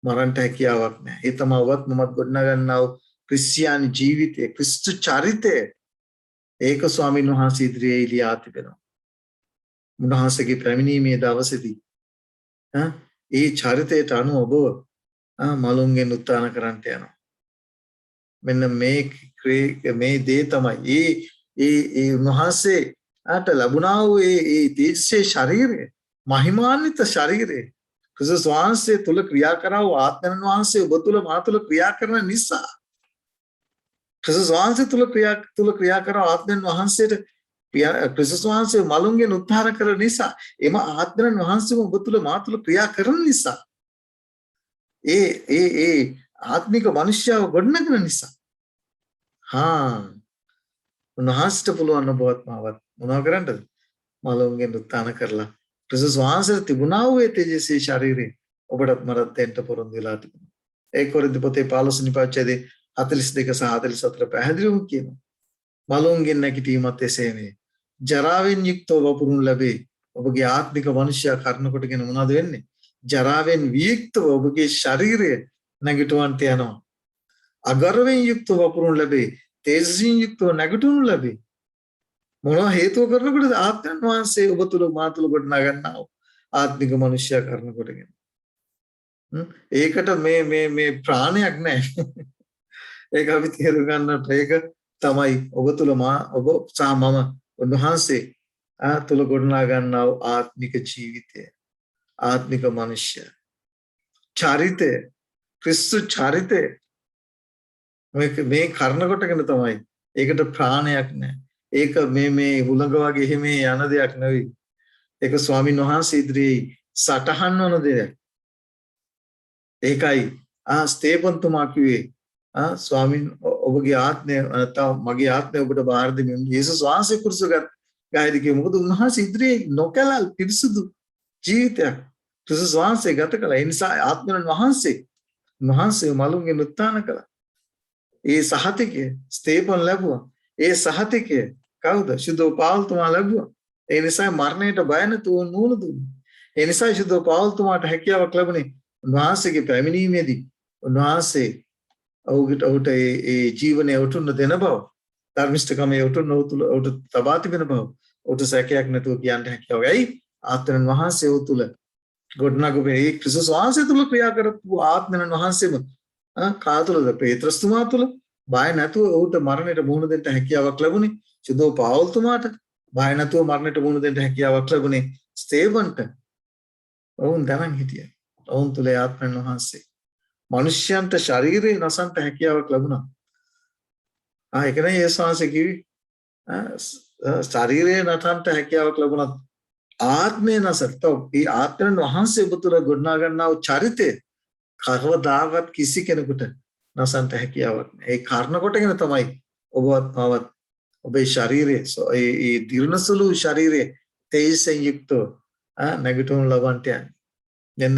මරන්නට හැකියාවක් නැහැ. ඒ තමයි ඔබත් මමත් ගොඩනගා ගන්නා වූ ක්‍රිස්තියානි ජීවිතය, ක්‍රිස්තු චරිතය. ඒක ස්වාමීන් වහන්සේ ඉදිරියේ ඉලියා තිබෙනවා. උන්වහන්සේගේ පැමිණීමේ දවසේදී ඒ චරිතයට අනුව ඔබ මලුන්ගෙන් උත්තාන කරන්නට යනවා. මෙන්න මේ දේ තමයි ඒ උන්වහන්සේ ආට ලැබුණා වූ ඒ තේජසේ ශරීරය, මහිමාන්විත ශරීරය ක්‍රිස්තුස් වහන්සේ තුල ක්‍රියා කරා වූ ආත්මයන් වහන්සේ ඔබ තුල මා තුල ක්‍රියා කරන නිසා, ක්‍රිස්තුස් වහන්සේ තුල ක්‍රියා කරා ආත්මයන් වහන්සේට ක්‍රිස්තුස් වහන්සේ මලුන්ගෙන් උත්තාන කරන නිසා, එම ආත්මයන් වහන්සේම ඔබ තුල මා තුල ක්‍රියා කරන නිසා, ඒ ආත්මික මිනිස්යාව ගොඩනගන නිසා උන්වහන්සේට පුළුවන් ඔබවත් මාවත් මොනවා කරන්නද? මලුන්ගෙන් උත්තාන කරලා ක්‍රිස්තුස් වහන්සේ තිබුණා වූ ඒ තේජස්වී ශරීරය ඔබටත් මරත් දෙන්න පොරොන්දු වෙලා තිබුණා. ඒ කොරින්ථ පොතේ 15 වෙනි පරිච්ඡේදයේ 42 සහ 44 පැහැදිලිවම කියනවා. මලුන්ගෙන් නැගිටීමත් එසේමය. ජරාවෙන් යුක්තව වපුරුණු ලැබේ. ඔබගේ ආත්මික මනුෂ්‍යයා කරනකොටගෙන මොනවද වෙන්නේ? ජරාවෙන් වියුක්තව ඔබගේ ශරීරය නැගිටවන්ට යනවා. අගර්වෙන් යුක්තව වපුරුණු ලැබේ. තේජස්යෙන් යුක්තව නැගිටුණු ලැබේ. මොනවා හේතුව කරනකොටද? ආත්මයන් වහන්සේ ඔබ තුල මා තුල ගොඩනගා ගන්නා ආත්මික මනුෂ්‍යයා කරනකොටගෙන. ඒකට මේ ප්‍රාණයක් නැහැ. ඒක අපි තේරුම් ගන්නට ඒක තමයි ඔබ තුල ඔබ සහ මම උන්වහන්සේ තුල ගොඩනගා ගන්නා ආත්මික ජීවිතය, ආත්මික මනුෂ්‍ය චරිතය, ක්‍රිස්තු චරිතය. මේ කරනකොටගෙන තමයි. ඒකට ප්‍රාණයක් නැහැ. ඒක මේ උලඟ වගේ එහෙම යන දෙයක් නෙවෙයි. ඒක ස්වාමීන් වහන්සේ ඉදිරියේ සටහන් වන දෙයක්. ඒකයි ස්තේපන්තුමා කිව්වේ ස්වාමීන් ඔබගේ ආත්මය නැත්නම් මගේ ආත්මය ඔබට බාර දෙමින් යේසුස් වහන්සේ කුරුසගත් ගායදී කිව්ව. මොකද උන්වහන්සේ ඉදිරියේ නොකලල් පිරිසුදු ජීවිතයක් ක්‍රිස්තුස් වහන්සේ ගත කළා. ඒ නිසා ආත්මයන් වහන්සේ මලුන්ගෙන් උත්ථාන කළා. ඒ සහතිකය ස්තේපන් ලැබුවා. ඒ සහතිකය කවුද? ශුද්ධ පෞල්තුමා ලැබුවා. ඒ නිසා මරණයට බය නැතුව නුවණ දුන්නා. ඒ නිසා ශුද්ධ පෞල්තුමාට හැකියාවක් ලැබුණේ උන්වහන්සේගේ පැමිණීමේදී. උන්වහන්සේ ඔහුට ඒ ජීවනය උතුම්න දෙන බව, ධර්මිෂ්ඨකමේ උතුම්න උට තබා තිබෙන බව ඔහුට සැකයක් නැතුව කියන්න හැකියාව. ඇයි? ආත්මයන් වහන්සේ ඔහු තුල ගොඩනගපු ඒ ක්‍රිස්තුස් වහන්සේ තුල ක්‍රියා කරපු ආත්මයන් වහන්සේම කා තුලද? පේත්‍රස්තුමා තුල බය නැතුව ඔහුට මරණයට මුහුණ දෙන්න හැකියාවක් ලැබුණේ. ශුද්ධ පෞල්තුමාට බය නැතුව මරණයට මුහුණ දෙන්න හැකියාවක් ලැබුණේ. ස්තේවන්ට ඔවුන් දැනන් හිටියා. ඔවුන් තුල ආත්මයන් වහන්සේ මනුෂ්‍යයන්ට ශරීරේ නසන්ට හැකියාවක් ලැබුණා. ඒක නේ යේසුස් වහන්සේ කිව්වේ ශරීරේ නටන්ට හැකියාවක් ලැබුණා. ආත්මය නසත්. ඒ ආත්මයන් වහන්සේ ඔබ තුල ගොඩනගා ගන්නා වූ චරිතය කවදාවත් කිසි කෙනෙකුට නසන්ට හැකියාවක් නැහැ. ඒ කාරණ කොටගෙන තමයි ඔබවත් මවත් ඔබේ ශරීරයේ ඒ දිරණසලු ශරීරයේ තේජයෙන් යුක්තව නැගිටුණු ලබන්ට යන්නේ. දැන්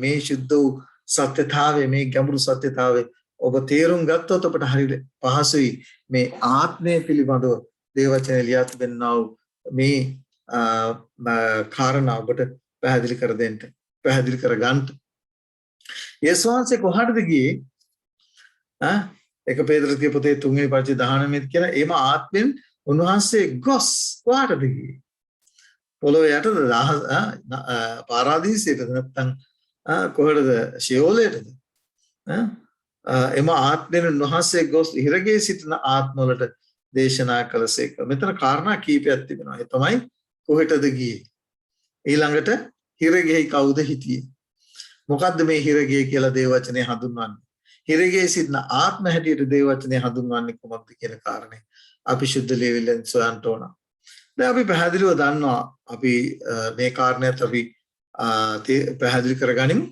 මේ ශුද්ධ වූ සත්‍යතාවය, මේ ගැඹුරු සත්‍යතාවය ඔබ තේරුම් ගත්තොත් ඔබට හරියට පහසුයි මේ ආත්මය පිළිබඳව දේවචන ලියා තිබෙනා මේ කාරණා ඔබට පැහැදිලි කර දෙන්න, පැහැදිලි කර ගන්න. යේසුස් වහන්සේ කොහටද ගියේ? එක පේත්‍රස්ගේ පොතේ 3 වෙනි පරිච්ඡේදය 19 කියලා එම ආත්මෙන් උන්වහන්සේ ගොස් කොහටද ගියේ? පොළොව යටද? පාරාදීසයටද? නැත්නම් කොහෙටද? ෂියෝලයටද? එම ආත්මෙන් උන්වහන්සේ ගොස් හිරගේ සිටින ආත්මවලට දේශනා කළසේක. මෙතන කාරණා කීපයක් තිබෙනවා. ඒ තමයි කොහෙටද ගියේ? ඊළඟට හිරගෙහි කවුද හිටියේ? මොකද්ද මේ හිරගේ කියලා දේවචනේ හඳුන්වන්නේ? හිරගේ සිටින ආත්ම හැටියට දේවචනේ හඳුන්වන්නේ කොහොමද කියන කාරණේ අපි සුද්ධ ලේවිලෙන් සොයන්න ඕන. දැන් අපි පැහැදිලිව දන්නවා අපි මේ කාරණේත් අපි පැහැදිලි කරගනිමු.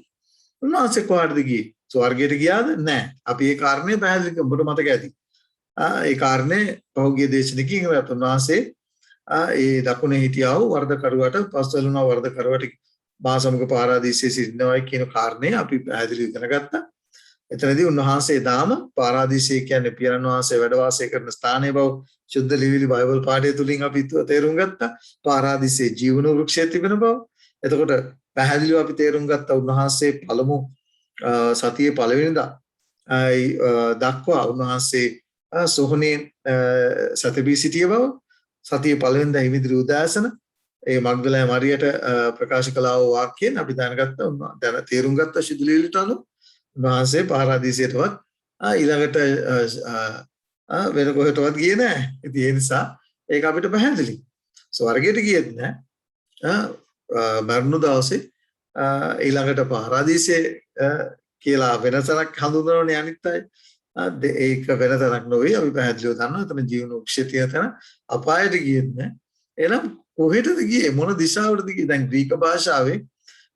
උන්වහන්සේ කොහාටද ගියේ? ස්වර්ගයට ගියාද? නැහැ. අපි මේ කාරණේ පැහැදිලි කරමු. ඔබට මතක ඇති. ඒ කාරණේ පහුගිය දේශනකින් උන්වහන්සේ ඒ දකුණේ හිටියා වූ වර්ධකරුවට පස්වලුණා වර්ධකරුවට මා සමග පාරාදීසයේ සිටිනවායි කියන කාරණේ අපි පැහැදිලි ඉගෙන ගත්තා. එතනදී උන්වහන්සේ දාම පාරාදීසය කියන්නේ පියාණන් වහන්සේ වැඩ වාසය කරන ස්ථානයේ බව සුද්ධ ලිවිලි බයිබල් පාඩය තුලින් අපි තේරුම් ගත්තා. පාරාදීසයේ ජීවන වෘක්ෂය තිබෙන බව. එතකොට පැහැදිලිව අපි තේරුම් ගත්තා උන්වහන්සේ පළමු සතියේ පළවෙනිදා දක්වා උන්වහන්සේ සෝහනේ සතබී සිටිය බව. සතියේ පළවෙනිදා හිමිදිරි උදෑසන ඒ මග්දලේ මරියට ප්‍රකාශ කළා වූ වාක්‍යයෙන් අපි දැනගත්තා දැන තේරුම් ගත්තා සුද්ධ ලිවිලිට අනුව උන්වහන්සේ පාරාදීසයටවත් ඊළඟට වෙන කොහෙටවත් ගියේ නැහැ. ඉතින් ඒ නිසා ඒක අපිට පැහැදිලි. ස්වර්ගයට ගියෙත් නැහැ. මරණ දවසේ ඊළඟට පාරාදීසයේ කියලා වෙනසක් හඳුන්වනවනේ අනිත් අය. ඒක වෙනතරක් නොවේ. අපි පැහැදිලිව දන්නවා. එතන ජීවන උක්ෂිතිය තන අපායට ගියෙත් නැහැ. එහෙනම් කොහෙටද ගියේ? මොන දිශාවටද ගියේ? දැන් ග්‍රීක භාෂාවේ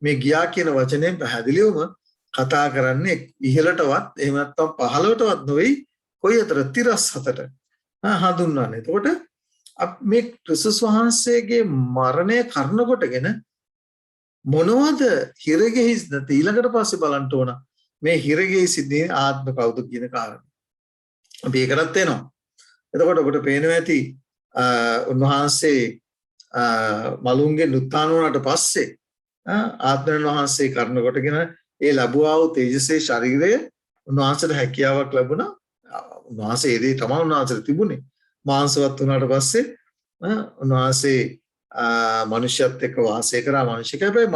මේ ගියා කියන වචනයෙන් පැහැදිලිවම කතා කරන්නේ ඉහළටවත් එහෙම නැත්නම් පහළටවත් නොවේ කොයි අතර තිරස් හතට හඳුන්වන්නේ. එතකොට මේ ක්‍රිස්තුස් වහන්සේගේ මරණය කරන කොටගෙන මොනවද හිරගෙහි ඊළඟට පස්සේ බලන්න ඕන මේ හිරගෙහි සිද්ධියේ ආත්ම කවුද කියන කාරණේ. අපි ඒකටත් එනවා. එතකොට ඔබට පේනවා ඇති උන්වහන්සේ මලුන්ගේ උත්ථාන වුණාට පස්සේ ආත්මයන් වහන්සේ කරන කොටගෙන ඒ ලැබුවා වූ තේජසේ ශරීරය උන්වහන්සේට හැකියාවක් ලැබුණා. උන්වහන්සේ ඒ දේ තමයි උන්වහන්සේට තිබුණේ. මාංශවත් වුණාට පස්සේ උන්වහන්සේ මනුෂ්‍යත් එක්ක වාසය කරා මනුෂ්‍යක. හැබැයි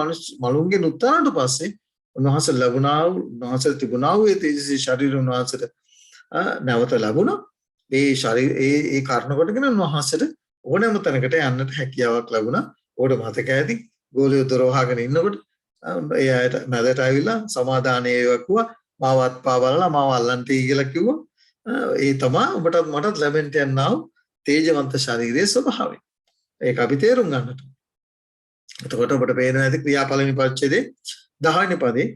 මලුන්ගේ උත්තරාට පස්සේ උන්වහන්සේ ලැබුණා උන්වහන්සේ තිබුණා වූ ඒ තේජසේ ශරීරය උන්වහන්සේට නැවත ලැබුණා. ඒ ශරීර ඒ කාරණ කොටගෙන උන්වහන්සේට ඕනෑම තැනකට යන්නට හැකියාවක් ලැබුණා. ඕකට මතක ඇති ගෝලිය දොර වහගෙන ඉන්නකොට ඒ අයට මැදට ආවිලා සමාදානයේ වකුවා මාවත් පාවලලා මාව අල්ලන්ටි කියලා කිව්වා. ඒ තමයි ඔබටත් මටත් ලැබෙන්න යනා තේජවන්ත ශරීරයේ ස්වභාවය. ඒක අපි තේරුම් ගන්නට. එතකොට ඔබට පේනවා ඇති ක්‍රියාපලනි පරිච්ඡේදයේ 10 වෙනි පදේ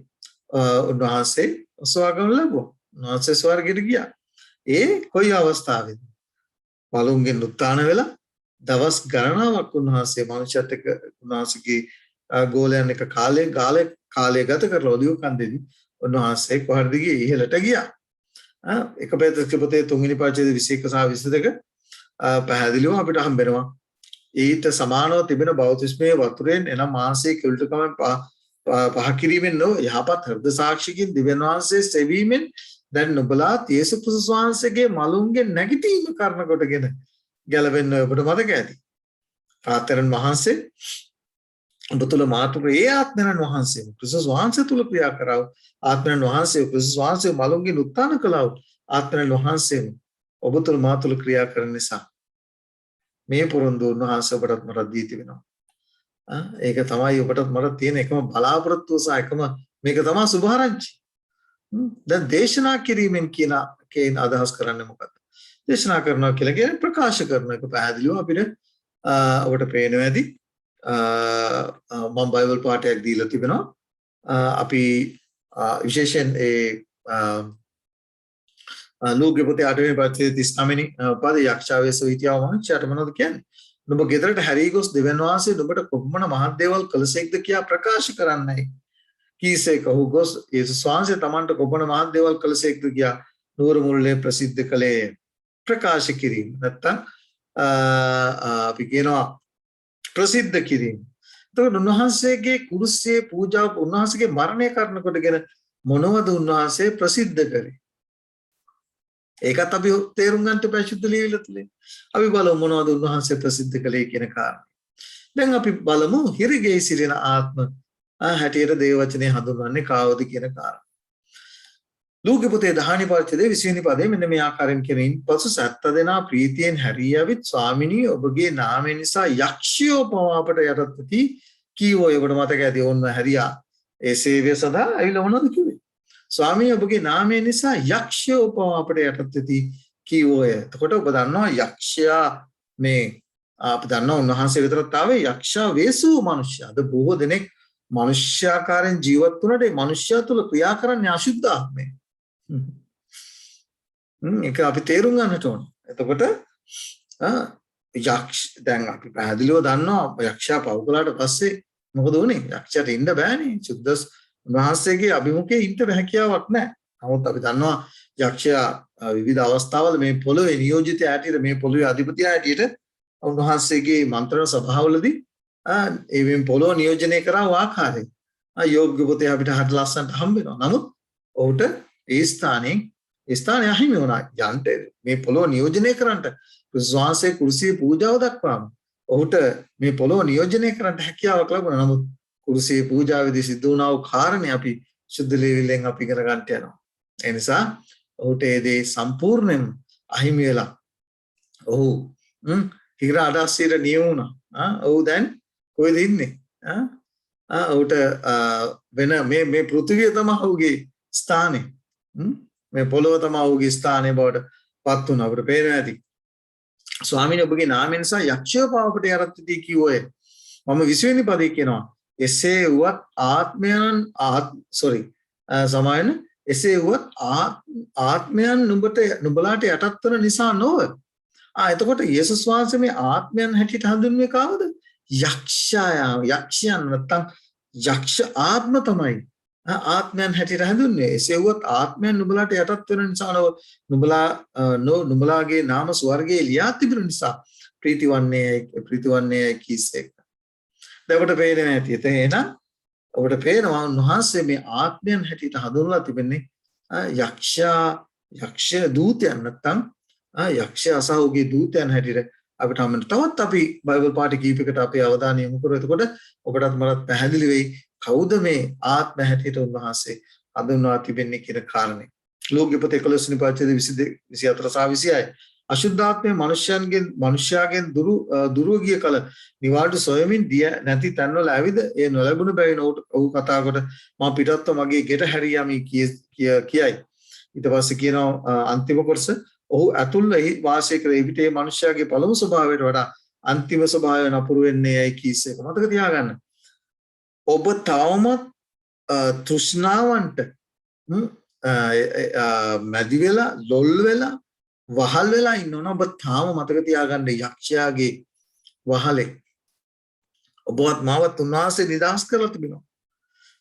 උන්වහන්සේ ස්වර්ගම ලැබුවා. උන්වහන්සේ ස්වර්ගයට ගියා. ඒ කොයි අවස්ථාවේද? මලුන්ගෙන් උත්ථාන වෙලා දවස් ගණනාවක් උන්වහන්සේ මනුෂ්‍යත් එක්ක උන්වහන්සේගේ ගෝලයන් එක කාලය ගත කරලා ඔලිව් කන්දේදී උන්වහන්සේ කොහටද ගියේ? ඉහළට ගියා. එක පෙත්‍රස් පොතේ 3 වෙනි පරිච්ඡේදයේ 21 සහ 22 පැහැදිලිව අපිට හම්බෙනවා. ඊට සමානව තිබෙන බෞතිස්මයේ වතුරෙන් එනම් මාංශයේ කිලුටකමෙන් පහ කිරීමෙන් නො යහපත් හෘද සාක්ෂියකින් දිව්‍යන් වහන්සේ සෙවීමෙන් දැන් නුඹලා යේසුස් ක්‍රිස්තුස් වහන්සේගේ මලුන්ගේ නැගිටීම කරන කොටගෙන ගැලවෙන්න ඔබට මතක ඇති. ආත්මයන් වහන්සේ ඔබ තුළ මාතුක ඒ ආත්මයන් වහන්සේ ක්‍රිස්තුස් වහන්සේ තුළ ක්‍රියා කරව ආත්මයන් වහන්සේ ක්‍රිස්තුස් වහන්සේ මලුන්ගේ උත්ථාන කළව ආත්මයන් වහන්සේ ඔබ තුළ මා තුළ ක්‍රියා කරන නිසා මේ පොරොන්දු උන්වහන්සේ ඔබටත් මට දී තිබෙනවා. ඒක තමයි ඔබටත් මට තියෙන එකම බලාපොරොත්තුව සහ එකම මේක තමයි සුභාරංචි. දැන් දේශනා කිරීමෙන් කියන අදහස් කරන්නේ මොකක්ද? දේශනා කරනවා කියලා කියන්නේ ප්‍රකාශ කරන එක පැහැදිලිව අපිට ඔබට පේනවා ඇති. මම බයිබල් පාඩයක් දීලා තිබෙනවා. අපි විශේෂයෙන් ඒ ලූකේ පොතේ 8 වෙනි පරිච්ඡේදයේ 39 වෙනි පදේ යක්ෂාවේස විත්‍යාව මනුෂ්‍යයට මොනවද කියන්නේ? නුඹ ගෙදරට හැරී ගොස් දෙවියන් වහන්සේ නුඹට කොපමණ මහත් දේවල් කළසේක්ද කියා ප්‍රකාශ කරන්නයි. කීසේක ඔහු ගොස් යේසුස් වහන්සේ තමන්ට කොපමණ මහත් දේවල් කළසේක්ද කියා නුවර මුල්ලේ ප්‍රසිද්ධ කළේ. ප්‍රකාශ කිරීම නැත්තම් අපි කියනවා ප්‍රසිද්ධ කිරීම. එතකොට උන්වහන්සේගේ කුරුසියේ පූජාව උන්වහන්සේගේ මරණය කරනකොටගෙන මොනවද උන්වහන්සේ ප්‍රසිද්ධ කරේ? ඒකත් අපි තේරුම් ගන්නට පැහැදිලි ලියවිලා තුලින් අපි බලමු මොනවද උන්වහන්සේ ප්‍රසිද්ධ කළේ කියන කාරණා. දැන් අපි බලමු හිරිගේ සිටින ආත්ම හැටියට දේව වචනේ හඳුන්වන්නේ කාවද කියන කාරණා. ලූකේ පොතේ 10 වෙනි පරිච්ඡේදයේ 20 වෙනි පදයේ මෙන්න මේ ආකාරයෙන් කියමින් පසු 70 දෙනා ප්‍රීතියෙන් හැරී යවිත් ස්වාමිනී ඔබගේ නාමය නිසා යක්ෂයෝ පවා අපට යටත් වෙති කීවෝ. ඔබට මතක ඇති ඕන්න හැරියා ඒ සේවය සඳහා ඇවිල්ලා මොනවද කිව්වේ? ස්වාමී ඔබගේ නාමය නිසා යක්ෂයෝ පවා අපට යටත් වෙති කීවෝය. එතකොට ඔබ දන්නවා යක්ෂයා මේ අපි දන්නවා උන්වහන්සේ විතරක් ආවේ යක්ෂා වේසු මනුෂ්‍ය. අද බොහෝ දෙනෙක් මනුෂ්‍යාකාරයෙන් ජීවත් වුණාට ඒ මනුෂ්‍යයා තුල ක්‍රියා කරන්නේ අශුද්ධ ආත්මය. ඒක අපි තේරුම් ගන්නට ඕන. එතකොට යක්ෂ දැන් අපි පැහැදිලිව දන්නවා යක්ෂයා පව් කළාට පස්සේ මොකද වුනේ? යක්ෂයාට ඉන්න බෑනේ. සුද්දස් උන්වහන්සේගේ අභිමුඛයේ ඉන්න හැකියාවක් නැහැ. නමුත් අපි දන්නවා යක්ෂයා විවිධ අවස්ථාවල මේ පොළොවේ නියෝජිත ඇටියට මේ පොළොවේ අධිපති ඇටියට උන්වහන්සේගේ මන්ත්‍රණ සභාවලදී මේ පොළොව නියෝජනය කරා ආකාරයෙන් යෝග්‍ය පොතේ අපිට හරිය ලස්සනට හම්බ වෙනවා. නමුත් ඔහුට ඒ ස්ථානය අහිමි වුණා. යන්ට මේ පොළොව නියෝජනය කරන්නට ක්‍රිස්තුස්වහන්සේ කුරුසියේ පූජාව දක්වාම ඔහුට මේ පොළොව නියෝජනය කරන්නට හැකියාවක් ලැබුණා. නමුත් කුරුසියේ පූජාවේදී සිද්ධ වුණා වූ කාරණේ අපි සුද්ධ ලේවිලෙන් අපි ඉගෙන ගන්නට යනවා. ඒ නිසා ඔහුට ඒ දේ සම්පූර්ණයෙන් අහිමි වෙලා ඔහු හිර අඩස්සියට නිය වුණා. ඔහු දැන් කොහෙද ඉන්නේ? ඔහුට වෙන මේ පෘථිවිය තමයි ඔහුගේ ස්ථානය. මේ පොළොව තමයි ඔහුගේ ස්ථානය බවට පත් වුණා. අපිට පේනවා ඇති. ස්වාමීනි ඔබගේ නාමය නිසා යක්ෂයෝ පාවකට යරත්ටි කිව්වෝය. මම 20 වෙනි පදේ කියනවා. එසේ වුවත් ආත්මයන් සමායන එසේ වුවත් ආත්මයන් නුඹලාට යටත් වන නිසා නොව. එතකොට යේසුස් වහන්සේ මේ ආත්මයන් හැටියට හඳුන්වන්නේ කාවද? යක්ෂයන් නැත්තම් යක්ෂ ආත්ම තමයි ආත්මයන් හැටියට හඳුන්වන්නේ. එසේ වුවත් ආත්මයන් නුඹලාට යටත් වෙන නිසා නොව. නුඹලාගේ නාම ස්වර්ගයේ ලියා තිබෙන නිසා ප්‍රීතිවන්නේ කීසේක. දැන් ඔබට පේන්නේ නැති. එහෙනම් ඔබට පේනවා උන්වහන්සේ මේ ආත්මයන් හැටියට හඳුන්වලා තිබෙන්නේ යක්ෂ දූතයන් නැත්තම් යක්ෂ අසහෝගේ දූතයන් හැටියට අපිට හම්බෙන. තවත් අපි බයිබල් පාඨ කීපයකට අපේ අවධානය යොමු කරා. එතකොට ඔබටත් මටත් පැහැදිලි වෙයි කවුද මේ ආත්ම හැටියට උන්වහන්සේ හඳුන්වා තිබෙන්නේ කියන කාරණේ. ලෝක පොතේ 11 වෙනි පරිච්ඡේදයේ 24 සහ 26 අශුද්ධාත්මය මනුෂ්‍යයාගෙන් දුරු ගිය කල නිවාඩු සොයමින් දිය නැති තැන්වල ඇවිද ඒ නොලැබුණු බැවින් ඔහු කතා කොට මම පිටත්ව මගේ ගෙට හැරී යමි කියයි. ඊට පස්සේ කියනවා අන්තිම කොටස ඔහු ඇතුල්ව වාසය කර එවිට මේ මනුෂ්‍යයාගේ පළමු ස්වභාවයට වඩා අන්තිම ස්වභාවය නපුරු වෙන්නේ යයි කීසේක. මතක තියාගන්න. ඔබ තවමත් තෘෂ්ණාවන්ට මැදි වෙලා ලොල් වෙලා වහල් වෙලා ඉන්නවනම් ඔබ තාම මතක තියාගන්න යක්ෂයාගේ වහලේ ඔබවත් මාවත් උන්වහන්සේ නිදහස් කරලා තිබෙනවා.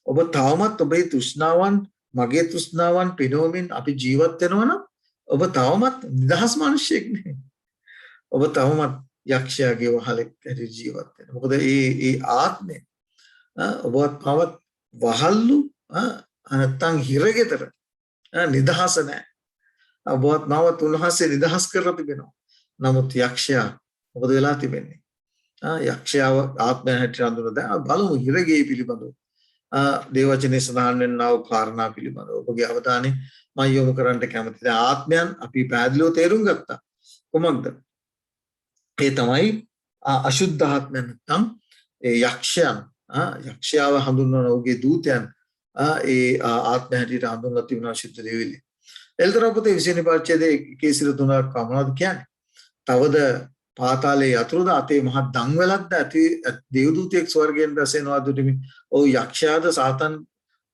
ඔබ තවමත් ඔබේ තෘෂ්ණාවන් මගේ තෘෂ්ණාවන් පිනවමින් අපි ජීවත් වෙනවනම් ඔබ තවමත් නිදහස් මිනිසෙක් නෙවෙයි. ඔබ තවමත් යක්ෂයාගේ වහලේ හැටියට ජීවත් වෙනවා. මොකද ඒ ආත්මය ඔබවත් මාවත් වහල්ලු නැත්තම් හිරගෙදර නිදහස නැහැ. ඔබවත් මාවත් උන්වහන්සේ නිදහස් කරලා තිබෙනවා. නමුත් යක්ෂයා මොකද වෙලා තිබෙන්නේ? යක්ෂයාව ආත්මය හැටියට හඳුනලා බලමු හිරගේ පිළිබඳව. දේවචනේ සඳහන් වෙනා වූ කාරණා පිළිබඳව ඔබගේ අවධානය මම යොමු කරන්න කැමතියි. දැන් ආත්මයන් අපි පැහැදිලිව තේරුම් ගත්තා. කොහොමද? ඒ තමයි අශුද්ධ ආත්මයන් නැත්නම් ඒ යක්ෂයන් යක්ෂයාව හඳුන්වන ඔහුගේ දූතයන් ඒ ආත්ම හැටියට හඳුන්වලා තිබුණා ශුද්ධ දෙවිලි. එල්තර පොතේ 20 වෙනි පරිච්ඡේදයේ 1:3 මොනවද කියන්නේ? තවද පාතාලයේ යතුරුද අතේ මහ දන් වෙලක්ද ඇති දේවදූතයෙක් ස්වර්ගයෙන් දැසෙනවා දුටිමි. ඔව් යක්ෂයාද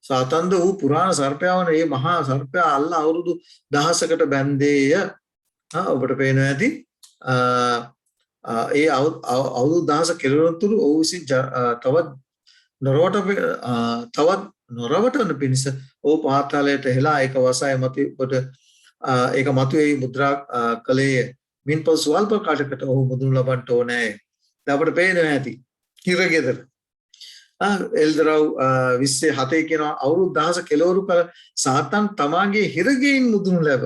සාතන්ද වූ පුරාණ සර්පයා වන මේ මහා සර්පයා අල්ල අවුරුදු 1000කට බැන්දේය. ඔබට පේනවා ඇති ඒ අවුරුදු 1000 කෙරෙනතුරු ඔහු විසින් තවත් නොරවටන පිණිස ඔහු පාතාලයට හෙලා ඒක වසය මතකොට ඒක මතුවේ මුද්‍රා කලේ මින්පසු ස්වල්ප කාලයකට ඔහු මුදුන් ලබන්න ඕනේ. දැන් අපිට පේනවා ඇති හිරගෙදර එල්දරව් 27 කියන අවුරුදු 1000 කෙලවරු කල සාතන් තමාගේ හිරගෙයින් මුදුන් ලැබ.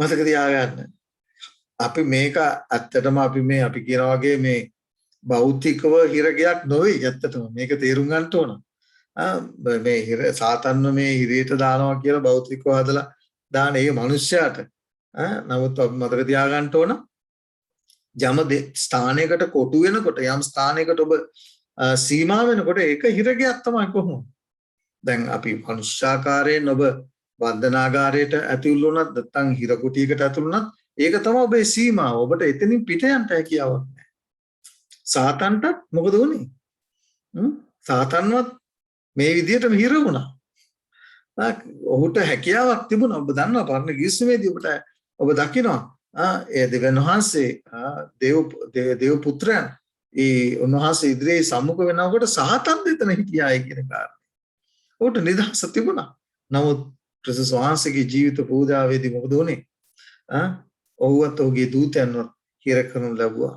මතක තියාගන්න. අපි මේක ඇත්තටම අපි කියන වගේ මේ භෞතිකව හිරගයක් නොවේ. ඇත්තටම මේක තේරුම් ගන්න ඕන. මේ සාතන්ව මේ හිරේට දානවා කියලා භෞතිකව හදලා දාන ඒ මනුස්සයාට නමුත් මතක තියාගන්න ඕන යම් ස්ථානයකට කොටු වෙනකොට යම් ස්ථානයකට ඔබ සීමා වෙනකොට ඒක හිරගයක් තමයි කොහොමද? දැන් අපි මනුෂ්‍යාකාරයෙන් ඔබ වන්දනාගාරයට ඇතුල් වුණත් නැත්නම් හිර කුටියකට ඇතුල් වුණත් ඒක තමයි ඔබේ සීමාව. ඔබට එතනින් පිට යන්න හැකියාවක් නැහැ. සාතන්ටත් මොකද වුනේ? සාතන්වත් මේ විදිහට මිහිර වුණා. ඔහුට හැකියාවක් තිබුණා. ඔබ දන්නවා පරණ ගිවිසුමේදී ඔබ දකිනවා ඒ දෙවියන් වහන්සේ දේව පුත්‍රයන් ඒ උන්වහන්සේ ඉදිරියේ සම්මුඛ වෙනකොට සාතන් දෙතන හිටියායි කියන කාරණේ. ඔහුට නිදහස තිබුණා. නමුත් ක්‍රිස්තුස් වහන්සේගේ ජීවිත පූජාවේදී මොකද වුනේ? ඔහුවත් ඔහුගේ දූතයන්වත් හිර කරනු ලැබුවා.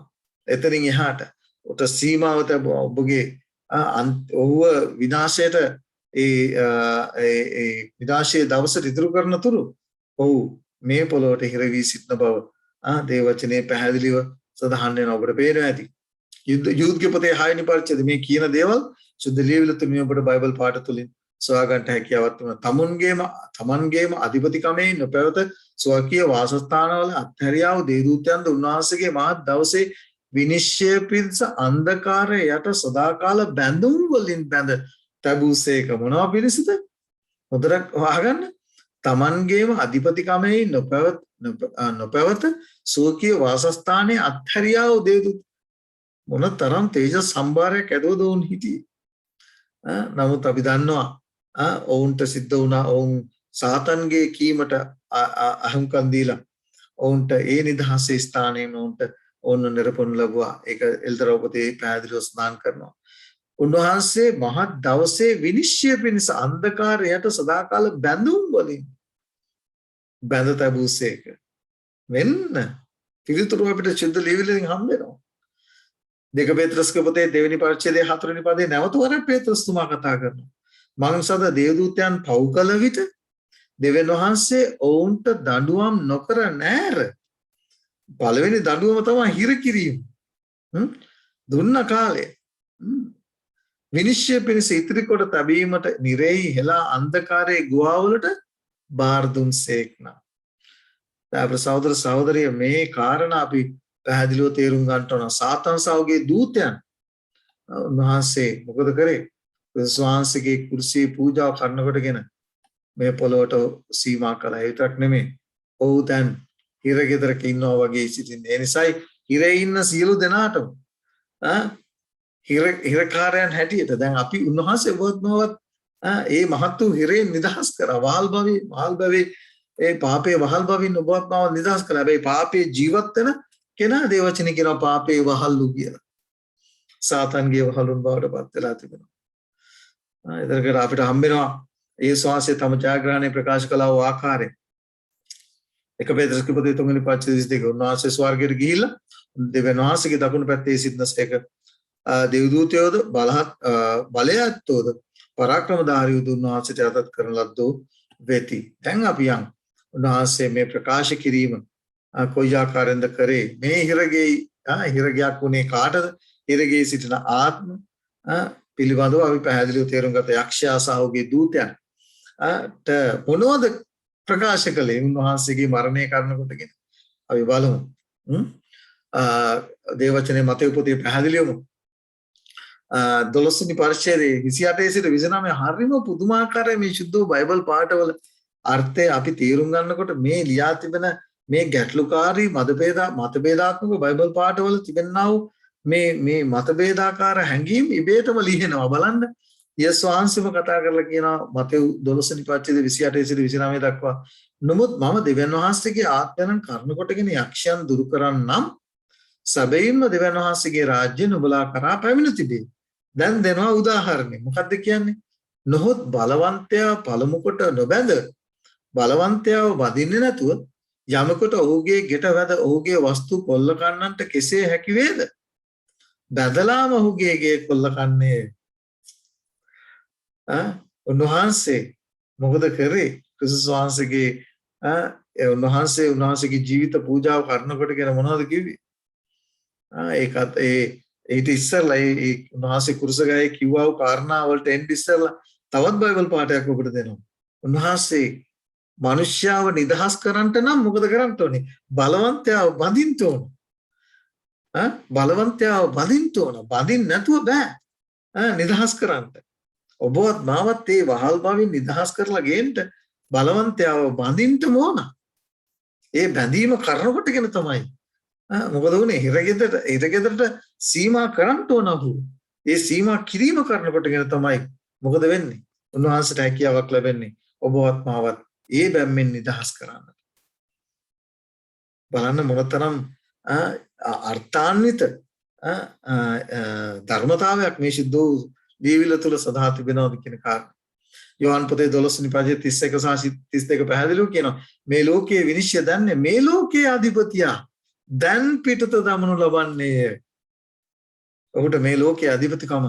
එතනින් එහාට ඔට සීමාව තිබුණා. ඔබගේ ඔහුව විනාශයට ඒ විනාශයේ දවසට ඉදිරි කරන තුරු ඔහු මේ පොළොවට හිර වී සිටින බව දේව වචනේ පැහැදිලිව සඳහන් වෙනවා. ඔබට පේනවා ඇති. යුද්ධ පොතේ 6 වෙනි පරිච්ඡේදයේ මේ කියන දේවල් සුද්ධ ලියවිලා තුමිය ඔබට බයිබල් පාඩ තුලින් සොයා ගන්න හැකියාවක් තියෙනවා. තමන්ගේම අධිපතිකමේ නොපැවත ස්වකීය වාසස්ථානවල අත්හැරියාව දේවදූතයන්ද උන්වහන්සේගේ මහත් දවසේ විනිශ්චය පිණිස අන්ධකාරය යට සදාකාල බැඳුම් වලින් බැඳ තබුසේක මොනවා පිණිසද? හොඳට වහගන්න. තමන්ගේම අධිපතිකමේ නොපැවත ස්වකීය වාසස්ථානයේ අත්හැරියාව දේවදූත මොන තරම් තේජස් සම්භාරයක් ඇදවද වුන් හිටියේ. නමුත් අපි දන්නවා ඔවුන්ට සිද්ධ වුණා ඔවුන් සාතන්ගේ කීමට අහුම්කම් දීලා ඔවුන්ට ඒ නිදහසේ ස්ථානයෙන් ඔවුන්ට ඔවුන් නිරපොන් ලැබුවා. ඒක එල්තරව පොතේ පැහැදිලිව සඳහන් කරනවා. උන්වහන්සේ මහත් දවසේ විනිශ්චය පිණිස අන්ධකාරයට සදාකාල බැඳුම් වලින් බැඳ තබුසේක. මෙන්න පිළිතුරු අපිට සුද්ධ ලියවිල්ලෙන් හම්බ වෙනවා. 2 පේත්‍රස්ක පොතේ 2 වෙනි පරිච්ඡේදයේ 4 වෙනි පදේ නැවත වරක් පේත්‍රස් තුමා කතා කරනවා. මං සද දේවදූතයන් පව් කළ විට දෙවියන් වහන්සේ ඔවුන්ට දඬුවම් නොකර නෑර. පළවෙනි දඬුවම තමයි හිර කිරීම. දුන්න කාලේ විනිශ්චය පිණිස ඉතිරි කොට තැබීමට නිරෙහි හෙලා අන්ධකාරයේ ගුහාවලට බාර දුන්සේක්නා. අපේ සහෝදර සහෝදරිය මේ කාරණා අපි පැහැදිලිව තේරුම් ගන්න ඕන. සාතන් සහෝගේ දූතයන් උන්වහන්සේ මොකද කරේ? ක්‍රිස්තුස් වහන්සේගේ කුර්සියේ පූජාව කරනකොටගෙන මේ පොළොවට සීමා කළා. ඒ විතරක් නෙමෙයි. ඔහු දැන් හිරගෙදරක ඉන්නවා වගේ සිටින්නේ. ඒ නිසායි හිරේ ඉන්න සියලු දෙනාටම හිරකාරයන් හැටියට දැන් අපි උන්වහන්සේ වත්මවත් ඒ මහත් වූ හිරේ නිදහස් කරා. වහල් භවයේ ඒ පාපේ වහල් භවින් ඔබවත් මාව නිදහස් කළා. හැබැයි පාපේ ජීවත් වෙන කෙනා දේවචනේ කියනවා පාපේ වහල්ලු කියලා. සාතන්ගේ වහලුන් බවට පත් වෙලා තිබෙනවා. ඒතරකට අපිට හම්බෙනවා ඒ ශ්වාසය තම ජයග්‍රහණය ප්‍රකාශ කළා වූ ආකාරය. 1 පේත්‍රස්ක පොතේ 3 වෙනි පරිච්ඡේදයේ 22 උන්වහන්සේ ස්වර්ගයට ගිහිල්ලා දෙවියන් වහන්සේගේ දකුණු පැත්තේ සිටිනසේක දේවදූතයෝද බලයත්ෝද පරාක්‍රමධාරීවද උන්වහන්සේට යටත් කරන ලද්දෝ වෙති. දැන් අපි යන් උන්වහන්සේ මේ ප්‍රකාශ කිරීම කොයි ආකාරයෙන්ද කරේ? මේ හිරගයක් වුණේ කාටද? හිරගේ සිටින ආත්ම පිළිබඳව අපි පැහැදිලිව තේරුම් ගත යක්ෂයා සහ ඔහුගේ දූතයන් මොනවද ප්‍රකාශ කළේ උන්වහන්සේගේ මරණය කරනකොටගෙන අපි බලමු. දේවචනේ මතේ පොතේ පැහැදිලිවම 12 වෙනි පරිච්ඡේදයේ 28 සිට 29 හරිම පුදුමාකාරයි මේ සුද්ධ බයිබල් පාඨවල අර්ථය අපි තේරුම් ගන්නකොට මේ ලියා තිබෙන මේ ගැටලුකාරී මතභේදාත්මක බයිබල් පාඨවල තිබෙනා වූ මේ මතභේදාකාර හැඟීම් ඉබේටම ලියනවා. බලන්න යේසුස් වහන්සේම කතා කරලා කියනවා මතේ 12 වෙනි පරිච්ඡේදයේ 28 සිට 29 දක්වා නමුත් මම දෙවියන් වහන්සේගේ ආත්මයන් කරන කොටගෙන යක්ෂයන් දුරු කරන්නම් සැබවින්ම දෙවියන් වහන්සේගේ රාජ්‍ය නුඹලා කරා පැමිණ තිබේ. දැන් දෙනවා උදාහරණයක්. මොකක්ද කියන්නේ? නොහොත් බලවන්තයා පළමු කොට නොබැඳ බලවන්තයාව වදින්නේ නැතුව යමකට ඔහුගේ ගෙට වැද ඔහුගේ වස්තු කොල්ල කන්නන්ට කෙසේ හැකි වේද? බැදලාම ඔහුගේ ගේ කොල්ල කන්නේ. උන්වහන්සේ මොකද කරේ? ක්‍රිස්තුස් වහන්සේගේ උන්වහන්සේගේ ජීවිත පූජාව කරනකොට කියන මොනවද කිව්වේ? ඒකත් ඊට ඉස්සෙල්ලා ඒ උන්වහන්සේ කුරුසගායේ කිව්වා වූ කාරණා වලට එන්න ඉස්සෙල්ලා තවත් බයිබල් පාඩයක් ඔබට දෙනවා. උන්වහන්සේ මිනිස්යාව නිදහස් කරන්නට නම් මොකද කරන්න ඕනේ? බලවන්තයාව බඳින්න ඕන. බලවන්තයාව බඳින්න ඕන. බඳින්න නැතුව බෑ නිදහස් කරන්න. ඔබවත් මාවත් ඒ වහල් බවින් නිදහස් කරලා ගේන්න බලවන්තයාව බඳින්න ඕන. ඒ බැඳීම කරනකොටගෙන තමයි මොකද උනේ හිරගෙදරට සීමා කරන්න ඕන ඔහු. ඒ සීමා කිරීම කරනකොටගෙන තමයි මොකද වෙන්නේ? උන්වහන්සේට හැකියාවක් ලැබෙන්නේ ඔබවත් මාවත් ඒ බැම්මෙන් නිදහස් කරන්න. බලන්න මොනතරම් අර්ථාන්විත ධර්මතාවයක් මේ සිද්ධ වූ දීවිල තුල සදා තිබෙනවද කියන කාරණා. යෝහන් පොතේ 12 වෙනි පදයේ 31 සහ 32 පැහැදිලිව කියනවා මේ ලෝකයේ විනිශ්චය දන්නේ මේ ලෝකයේ අධිපතියා දැන් පිටත දමනු ලබන්නේ. ඔහුට මේ ලෝකයේ අධිපතිකම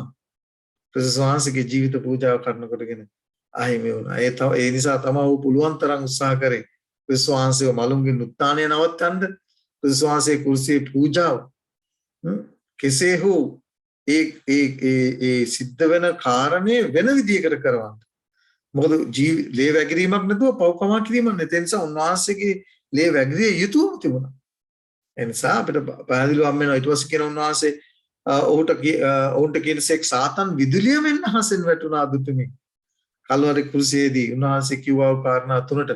ප්‍රසවාසගේ ජීවිත පූජාව කරනකොටගෙන අහිමි වුණා. ඒ නිසා තමයි ඔහු පුළුවන් තරම් උත්සාහ කරේ ප්‍රසවාසයේ මලුන්ගේ උත්ථානය නවත්තන්න ප්‍රසවාසයේ කුර්සියේ පූජාව කෙසේ හෝ ඒ සිද්ධ වෙන කාරණේ වෙන විදිහකට කරවන්න. මොකද ලේ වැගිරීමක් නැතුව පව්කම කිරීමක් නැති නිසා උන්වහන්සේගේ ලේ වැගිරිය යුතුම තිබුණා. ඒ නිසා අපිට පැහැදිලිව හම් වෙනවා ඊට පස්සේ කියන උන්වහන්සේ ඔවුන්ට කියනසෙක් සාතන් විදුලිය වෙන්න හසෙන් වැටුණා දුතුමි. කල්වරි කුරුසියේදී උන්වහන්සේ කිව්වා කාරණා තුනට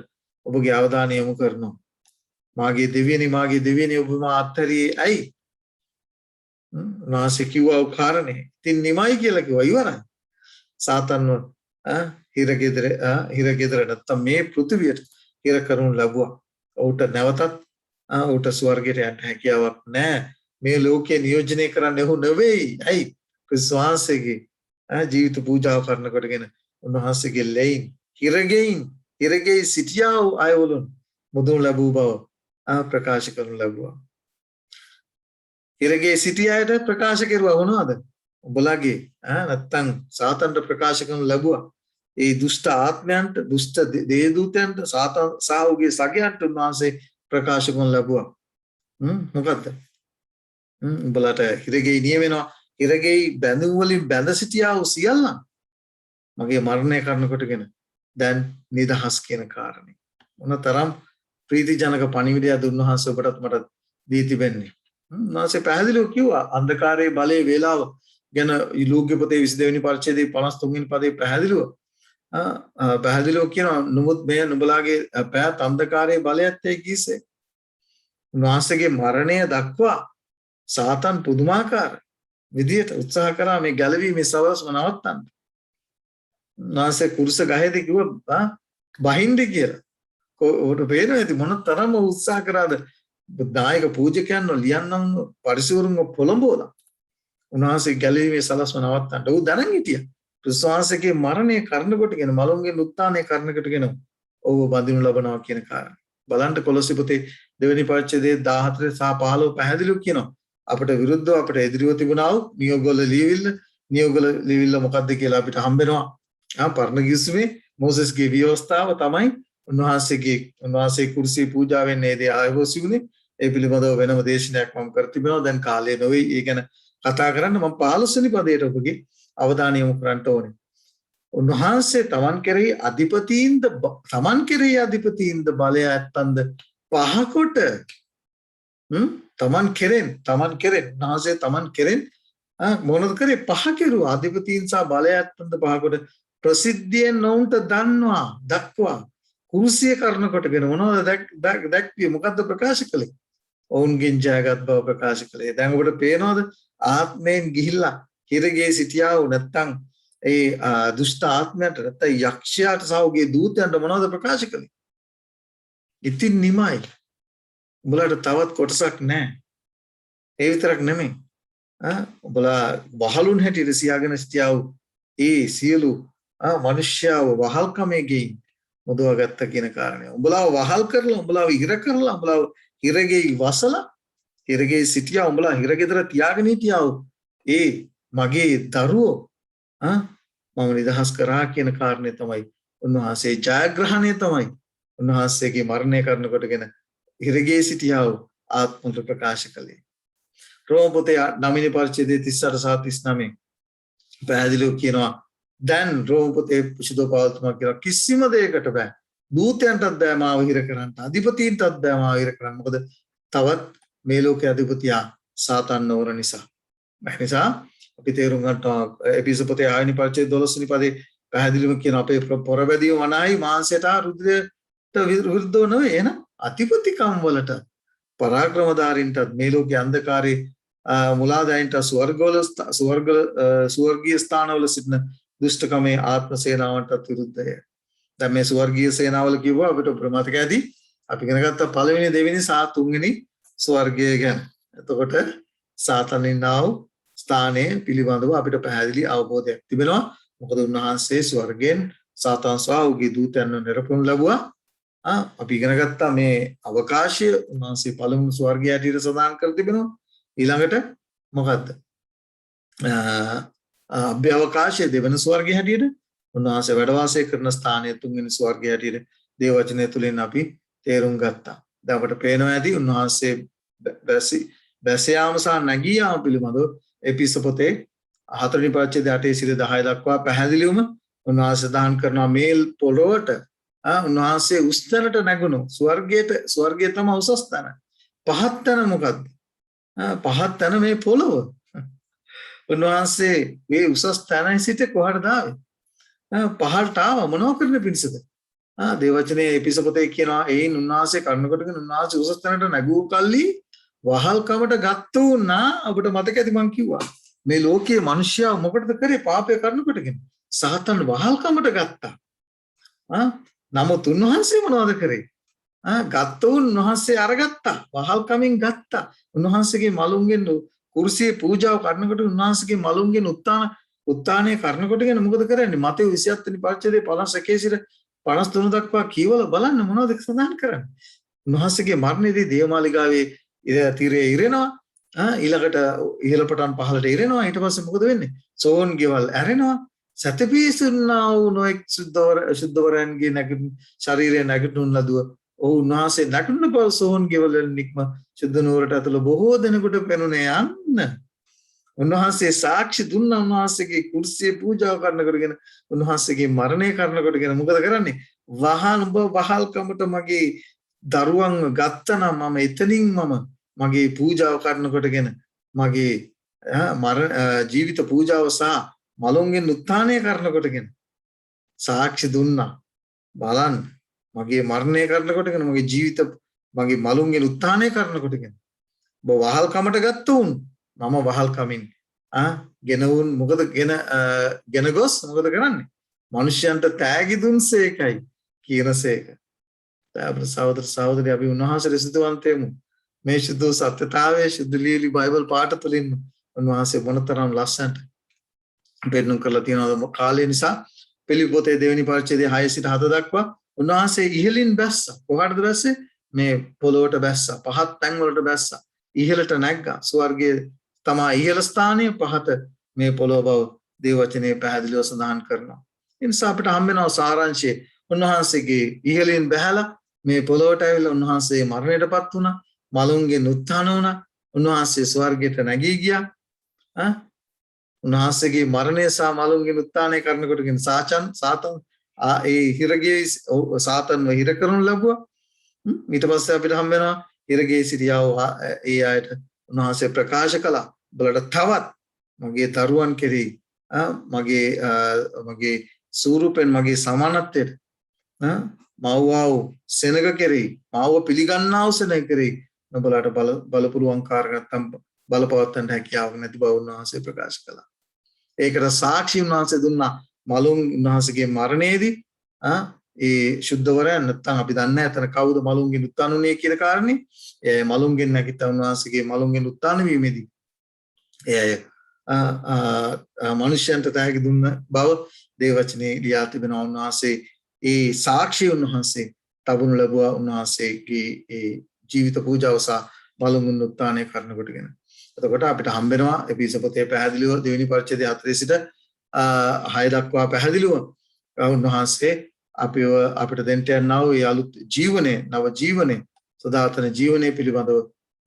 ඔබගේ අවධානය යොමු කරනවා. මාගේ දෙවියනි ඔබ මා අත්හැරියේ ඇයි? උන්වහන්සේ කිව්වා කාරණේ. ඉතින් නිමයි කියලා කිව්වා ඉවරයි. සාතන්ව හිරගෙදර නැත්තම් මේ පෘථිවියට හිර කරනු ලැබුවා. ඔහුට නැවතත් ඔහුට ස්වර්ගයට යන්න හැකියාවක් නැහැ. මේ ලෝකේ නියෝජනය කරන්නේ ඔහු නෙවෙයි. ඇයි? ක්‍රිස්තුස්වහන්සේගේ ජීවිත පූජාව කරනකොටගෙන උන්වහන්සේගේ ලෙයින් හිරගෙයි සිටියා වූ අයවලුන් මුදුන් ලැබූ බව ප්‍රකාශ කරනු ලැබුවා. හිරගෙයි සිටියාට ප්‍රකාශ කෙරුවා වුණාද? ඔබලාගේ නැත්තම් සාතන්ට ප්‍රකාශ කරනු ලැබුවා. ඒ දුෂ්ට ආත්මයන්ට දුෂ්ට දේවදූතයන්ට සාතන් සාහුගේ සගයන්ට උන්වහන්සේ ප්‍රකාශ කරනු ලැබුවා. මොකද්ද? උඹලට හිරගෙයි නියමෙනවා. හිරගෙයි බැඳුම් වලින් බැඳ සිටියා වූ සියල්ලන් මගේ මරණය කරනකොටගෙන දැන් නිදහස් කියන කාරණේ. මොනතරම් ප්‍රීතිජනක පණිවිඩයක්ද උන්වහන්සේ ඔබටත් මට දී තිබෙන්නේ. උන්වහන්සේ පැහැදිලිව කිව්වා අන්ධකාරයේ බලයේ වේලාව ගැන ලූකා පොතේ 22 වෙනි පරිච්ඡේදයේ 53 වෙනි පදේ පැහැදිලිව කියනවා නමුත් මේ නුඹලාගේ පැත් අන්ධකාරයේ බලයත් ඒ කීසේ. උන්වහන්සේගේ මරණය දක්වා සාතන් පුදුමාකාර විදියට උත්සාහ කරා මේ ගැලවීමේ සවස්ම නවත්තන්න. උන්වහන්සේ කුරුස ගහේදී කිව්වා බහින්ද කියලා. ඔහුට පේනවා ඇති මොන තරම් උත්සාහ කරාද දායක පූජකයන්ව ලියන්නන් පරිසවරුන්ව පොළඹවලා උන්වහන්සේ ගැලවීමේ සලස්ම නවත්තන්න. ඔහු දැනන් හිටියා. ක්‍රිස්තුස්වහන්සේගේ මරණය කරනකොටගෙන මලුන්ගේ උත්ථානය කරනකොටගෙන ඔහු බඳිනු ලබනවා කියන කාරණා. බලන්න කොලොසි පොතේ 2 වෙනි පරිච්ඡේදයේ 14 සහ 15 පැහැදිලිව කියනවා. අපට විරුද්ධව අපට එදිරිව තිබුණා වූ නියෝගවල ලියවිල්ල මොකක්ද කියලා අපිට හම්බෙනවා. පරණ කිවිසුමේ මොසෙස්ගේ ව්‍යවස්ථාව තමයි උන්වහන්සේ කුර්සිය පූජා වෙන්නේ ඒ ආයෝසි වුණේ. ඒ පිළිබඳව වෙනම දේශනයක් මම කර තිබෙනවා. දැන් කාලය නොවේ ඒ ගැන කතා කරන්න. මම 15 වෙනි පදයට ඔබගේ අවධානය යොමු කරන්න ඕනේ. උන්වහන්සේ තමන් කෙරෙහි අධිපතීන්ද බලය ඇත්තන්ද පහකොට තමන් කෙරෙන් උන්වහන්සේ තමන් කෙරෙන් මොනවද කරේ? පහ කෙරුවා. අධිපතීන් සහ බලය ඇත්තන්ද පහකොට ප්‍රසිද්ධියෙන් නොවුන්ට දක්වා කුරුසිය කරනකොටගෙන මොනවද දැක්විය? මොකද්ද ප්‍රකාශ කළේ? ඔවුන්ගෙන් ජයගත් බව ප්‍රකාශ කළේ. දැන් ඔබට පේනවද ආත්මයෙන් ගිහිල්ලා හිරගේ සිටියා වූ නැත්තම් ඒ දුෂ්ට ආත්මයට නැත්තම් යක්ෂයාට සහෝගේ දූතයන්ට මොනවද ප්‍රකාශ කළේ? ඉතින් නිමයි. උඹලට තවත් කොටසක් නැහැ. ඒ විතරක් නෙමෙයි. උඹලා වහලුන් හැටියට සියාගෙන සිටියා වූ ඒ සියලු මනුෂ්‍යව වහල්කමේ ගෙයින් මුදවාගත්ත කියන කාරණය. උඹලාව වහල් කරලා උඹලාව ඉහිර කරලා උඹලාව හිරගේ වසලා හිරගේ සිටියා උඹලා හිරගෙදර තියාගෙන හිටියා වූ ඒ මගේ දරුවෝ මම නිදහස් කරා කියන කාරණේ තමයි උන්වහන්සේ ජයග්‍රහණය තමයි උන්වහන්සේගේ මරණය කරනකොටගෙන හිරගේ සිටියා වූ ආත්මත ප්‍රකාශ කළේ. රෝම පොතේ 9 වෙනි පරිච්ඡේදයේ 38 සහ 39 පැහැදිලිව කියනවා දැන් රෝම පොතේ පුරුෂ පෞල්තුමා කියලා කිසිම දෙයකට බෑ. දූතයන්ටත් බෑ මාව හිර කරන්න. අධිපතීන්ටත් බෑ මාව හිර කරන්න. මොකද තවත් මේ ලෝකයේ අධිපතියා සාතන් නෝර නිසා. ඒ නිසා අපි තේරුම් ගන්නවා එපිසෝඩ් පොතේ 6 වෙනි පරිච්ඡේදයේ 12 වෙනි පදේ පැහැදිලිව කියන අපේ පොරබැදීම වනායි මාංශයට රුධිරය විරුද්ධව නෙවෙයි එහෙනම් අතිපතිකම් වලට පරාක්‍රමධාරීන්ටත් මේ ලෝකයේ අන්ධකාරයේ මුලාදයින්ට ස්වර්ගීය ස්ථානවල සිටින දුෂ්ටකමේ ආත්ම සේනාවන්ටත් විරුද්ධය. දැන් මේ ස්වර්ගීය සේනාවල කිව්වා අපිට ප්‍රමාතක ඇති අපි ඉගෙන ගත්ත පළවෙනි දෙවෙනි සහ තුන්වෙනි ස්වර්ගය ගැන. එතකොට සාතන් ඉන්නා වූ ස්ථානයේ පිළිබඳව අපිට පැහැදිලි අවබෝධයක් තිබෙනවා. මොකද උන්වහන්සේ ස්වර්ගයෙන් සාතන් සහ ඔහුගේ දූතයන්ව නිරපුණු ලැබුවා. අපි ඉගෙන ගත්තා මේ අවකාශය උන්වහන්සේ පළමුණු ස්වර්ගය හැටියට සඳහන් කර තිබෙනවා. ඊළඟට මොකද්ද? අභ්‍යවකාශයේ දෙවන ස්වර්ගය හැටියට උන්වහන්සේ වැඩ වාසය කරන ස්ථානයේ තුන්වෙනි ස්වර්ගය හැටියට දේව වචනය තුලින් අපි තේරුම් ගත්තා. දැන් අපට පේනවා ඇති උන්වහන්සේ බැස යාම සහ නැගී යාම පිළිබඳව එපිස පොතේ 4 වෙනි පරිච්ඡේදය 8 සිට 10 දක්වා පැහැදිලිවම උන්වහන්සේ සඳහන් කරනවා මේ පොළොවට උන්වහන්සේ උස්තැනට නැගුණු ස්වර්ගයේ තමයි උසස් තැන. පහත් තැන මොකද්ද? පහත් තැන මේ පොළොව. උන්වහන්සේ මේ උසස් තැන සිට කොහටද ආවේ? පහළට ආවා මොනව කරන්න පිණිසද? දේවචනයේ එපිසපතේ කියනවා ඒයින් උන්වහන්සේ කරුණකොටගෙන උන්වහන්සේ උසස් තැනට නැගූ කල්ලි වහල්කමට ගත්ත උනා. අපිට මතක ඇති මං කිව්වා මේ ලෝකයේ මිනිස්සයා මොකටද කරේ? පාපය කරනකොටගෙන සාතන් වහල්කමට ගත්තා. නමුත් උන්වහන්සේ මොනවද කරේ? ගත්ත උන්වහන්සේ අරගත්තා. වහල්කමින් ගත්තා. උන්වහන්සේගේ මලුන්ගෙන් කුර්සියේ පූජාව කරනකොට උන්වහන්සේගේ මලුන්ගෙන් උත්තානය කරනකොටගෙන මොකද කරන්නේ? මතෙව් 27 වෙනි පරිච්ඡේදයේ 51 සිට 53 දක්වා කියවල බලන්න මොනවද සඳහන් කරන්නේ? උන්වහන්සේගේ මරණයේදී දේවමාලිගාවේ තීරයේ ඉරෙනවා. ඊළඟට ඉහළ පටන් පහළට ඉරෙනවා. ඊට පස්සේ මොකද වෙන්නේ? සෝන් ගෙවල් ඇරෙනවා. සතපීසුන්නා වූ නොඑක් සුද්ධවරයන්ගේ නැගිටින ශරීරයේ නැගිටුන් ලදුව ඔහු උන්වහන්සේ නැගිටින බව සෝන් ගෙවල් නික්ම සුද්ධ නුවරට ඇතුළ බොහෝ දෙනෙකුට පෙනුනේ යන්න. උන්වහන්සේ සාක්ෂි දුන්නා. උන්වහන්සේගේ කුර්සියේ පූජාව කරනකොටගෙන උන්වහන්සේගේ මරණය කරනකොටගෙන මොකද කරන්නේ? උඹ වහල්කමට මගේ දරුවන්ව ගත්තනම් මම එතනින් මගේ පූජාව කරනකොටගෙන මගේ ජීවිත පූජාව සහ මලුන්ගෙන් උත්ථානය කරනකොටගෙන සාක්ෂි දුන්නා. බලන්න මගේ මරණය කරනකොටගෙන මගේ ජීවිත මගේ මලුන්ගෙන් උත්ථානය කරනකොටගෙන ඔබ වහල්කමට ගත්ත උන් මම වහල්කමින් ගෙනවුන් මොකද ගෙන ගොස් මොකද කරන්නේ? මිනිසයන්ට තෑගි දුන්සේකයි කියනසේක. අපේ සහෝදර සහෝදරිය අපි උන්වහන්සේ සිතුවන්තෙමු. මේ සුදු සත්‍යතාවයේ සුදු ලීලි බයිබල් පාඨ තුලින් උන්වහන්සේ මොනතරම් ලස්සනට පෙන්වන්න කරලා තියෙනවද? කාලය නිසා පිළිපි පොතේ දෙවෙනි පරිච්ඡේදයේ 6 සිට 7 දක්වා උන්වහන්සේ ඉහළින් බැස්සා. කොහාටද බැස්සේ? මේ පොළොවට බැස්සා. පහත් තැන් වලට බැස්සා. ඉහළට නැග්ගා. ස්වර්ගයේ තමයි ඉහළ ස්ථානය, පහත මේ පොළොව බව දේව වචනේ පැහැදිලිව සඳහන් කරනවා. ඒ නිසා අපිට හම්බ වෙනවා සාරාංශයේ උන්වහන්සේගේ ඉහළින් බැහැලා මේ පොළොවට ඇවිල්ලා උන්වහන්සේ මරණයටපත් වුණා. මලුන්ගෙන් උත්ථාන වුණා. උන්වහන්සේ ස්වර්ගයට නැගී ගියා. උන්වහන්සේගේ මරණය සහ මලුන්ගෙන් උත්ථානය කරනකොටගෙන සාතන් ඒ හිරගේ සාතන්ව හිර කරනු ලැබුවා. ඊට පස්සේ අපිට හම්බ වෙනවා හිරගේ සිටියා ඒ අයට උන්වහන්සේ ප්‍රකාශ කළා. බලට තවත් මගේ දරුවන් කෙරෙහි මගේ ස්වරූපෙන් මගේ සමානත්වයට මව්වාව සෙනග කෙරෙහි මාව පිළිගන්නා වූ සෙනග කෙරෙහි නොබලට බලපුරුවන්කාර නැත්තම් බලපවත්තන්ට හැකියාවක් නැති බව උන්වහන්සේ ප්‍රකාශ කළා. ඒකට සාක්ෂි උන්වහන්සේ දුන්නා. මලුන් උන්වහන්සේගේ මරණයේදී ඒ ශුද්ධවරයන් නැත්තම් අපි දන්නේ නැහැ අතන කවුද මලුන්ගෙන් උත්ථාන වුණේ කියන කාරණේ. ඒ මලුන්ගෙන් නැගිට උන්වහන්සේගේ මලුන්ගෙන් උත්ථාන වීමේදී ඒ මනුෂ්‍යයන්ට තෑගි දුන්න බව දේව වචනේ ලියා තිබෙනවා. උන්වහන්සේ ඒ සාක්ෂි උන්වහන්සේ තබනු ලැබුවා. උන්වහන්සේගේ ඒ ජීවිත පූජාව සහ මලුන්ගෙන් උත්ථානය කරනකොටගෙන. එතකොට අපිට හම්බ වෙනවා එපිස පොතේ පැහැදිලිව දෙවෙනි පරිච්ඡේදයේ 4 සිට 6 දක්වා පැහැදිලිව උන්වහන්සේ අපිට දෙන්න යනා වූ ඒ අලුත් ජීවනයේ නව ජීවනයේ සදාතන ජීවනයේ පිළිබඳව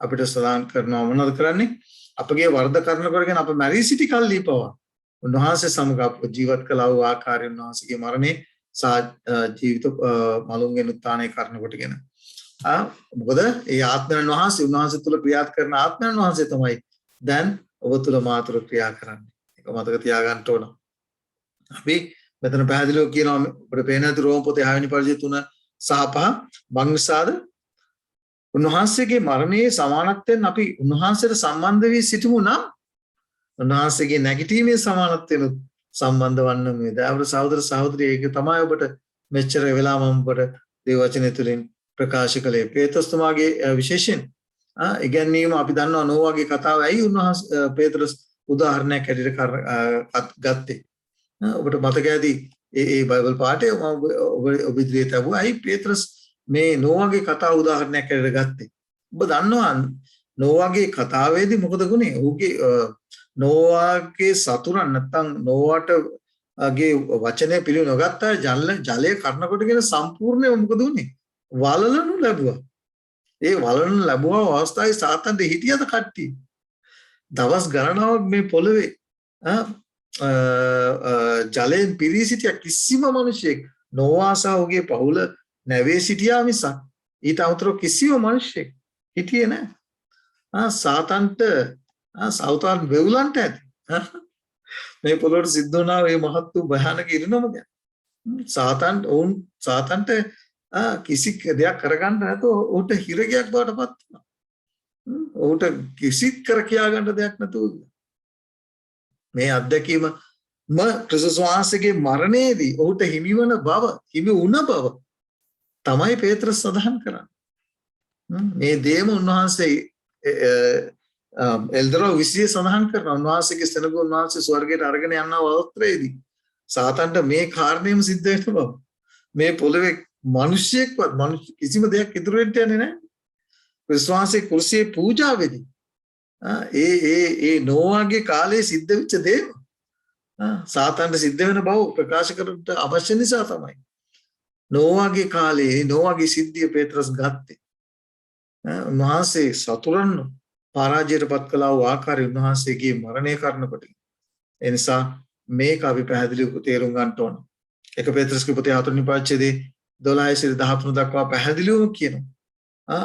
අපිට සඳහන් කරනවා. මොනවද කරන්නේ? අපගේ වර්ධ කරනකොටගෙන අප මැරී සිටි කල්හි පවා උන්වහන්සේ සමග අප ජීවත් කළා වූ ආකාරය උන්වහන්සේගේ මරණය සහ ජීවිත මලුන්ගෙන් උත්ථානය කරනකොටගෙන මොකද ඒ ආත්මයන් වහන්සේ උන්වහන්සේ තුල ක්‍රියාත් කරන ආත්මයන් වහන්සේ තමයි දැන් ඔබ තුල මාතෘ ක්‍රියා කරන්නේ. ඒක මතක තියාගන්න ඕන. අපි මෙතන පැහැදිලිව කියනවා අපිට පේන ඇති රෝම පොතේ 6 වෙනි පරිච්ඡේදය 3 සහ පහ මං නිසාද උන්වහන්සේගේ මරණයේ සමානත්වයෙන් අපි උන්වහන්සේට සම්බන්ධ වී සිටිමු නම් උන්වහන්සේගේ නැගිටීමේ සමානත්වයෙන් සම්බන්ධ වන්න මේ දෑවරු සහෝදර සහෝදරිය ඒක තමයි ඔබට මෙච්චර වෙලා මම ඔබට දේ වචනය තුලින් ප්‍රකාශ කළේ පේතෘස්තුමාගේ විශේෂයෙන් ඉගැන්වීම අපි දන්නවා නෝවාගේ කතාව ඇයි උන්වහන්සේ පේතෘස් උදාහරණයක් ඇටියට ගත්තේ ඔබට මතක ඇති ඒ බයිබල් පාඩේ ඔබ ඉදිරියේ තිබුණා ඇයි පේතෘස් මේ නෝවාගේ කතාව උදාහරණයක් ඇටියට ගත්තේ ඔබ දන්නවා නෝවාගේ කතාවේදී මොකද වුනේ ඌගේ නෝවාගේ සතුරන් නැත්තම් නෝවාටගේ වචනේ පිළිව නොගත්තා ජලය කර්ණකොටගෙන සම්පූර්ණයෙන්ම මොකද වුනේ වලලනු ලැබුවා ඒ වලලනු ලැබුවා අවස්ථාවේ සාතන්ට හිටියද කට්ටිය දවස් ගණනාවක් මේ පොළවේ ජලයෙන් පිරී සිටිය කිසිම මිනිසෙක් නෝවා සහ ඔහුගේ පවුල නැවේ සිටියා මිසක් ඊට අමතරව කිසිම මිනිසෙක් හිටියේ නැහැ සාතන්ට සෞතාන් වෙවුලන්ට ඇති මේ පොළොවට සිද්ධ වුණා මේ මහත් වූ භයානක ඉරණම ගැන සාතන්ට කිසි දෙයක් කරගන්න නැතුව ඌට හිරගයක් බවට පත් වුණා ඌට කිසිත් කර කියා ගන්න දෙයක් නැතුව මේ අත්දැකීම ක්‍රිස්තුස් වහන්සේගේ මරණයේදී ඌට හිමි වුණ බව තමයි පේත්‍රස් සඳහන් කරන්නේ මේ දේම උන්වහන්සේ එල්දරෝ විසිය සඳහන් කරන උන්වහන්සේගේ සෙනඟ උන්වහන්සේ ස්වර්ගයට අරගෙන යන අවස්ථරේදී සාතන්ට මේ කාරණේම සිද්ධ වෙන බව මේ පොළවේ මිනිස්සෙක්වත් කිසිම දෙයක් ඉතුරු වෙන්න යන්නේ නැහැ විශ්වාසයේ කුර්සියේ පූජාවේදී ඒ නෝවාගේ කාලේ සිද්ධ වෙච්ච දේ සාතන්ට සිද්ධ වෙන බව ප්‍රකාශ කරන්න අවශ්‍ය නිසා තමයි නෝවාගේ කාලේ නෝවාගේ සිද්ධිය පේත්‍රස් ගත්තේ උන්වහන්සේ සතුරන් පරාජයට පත් කළා වූ ආකාරය උන්වහන්සේගේ මරණය කරනකොට ඒ නිසා මේක අපි පැහැදිලිව තේරුම් ගන්න ඕන. 1 පේත්‍රස්ගේ පොතේ 4 වෙනි පරිච්ඡේදයේ 12 දක්වා පැහැදිලිවම කියනවා.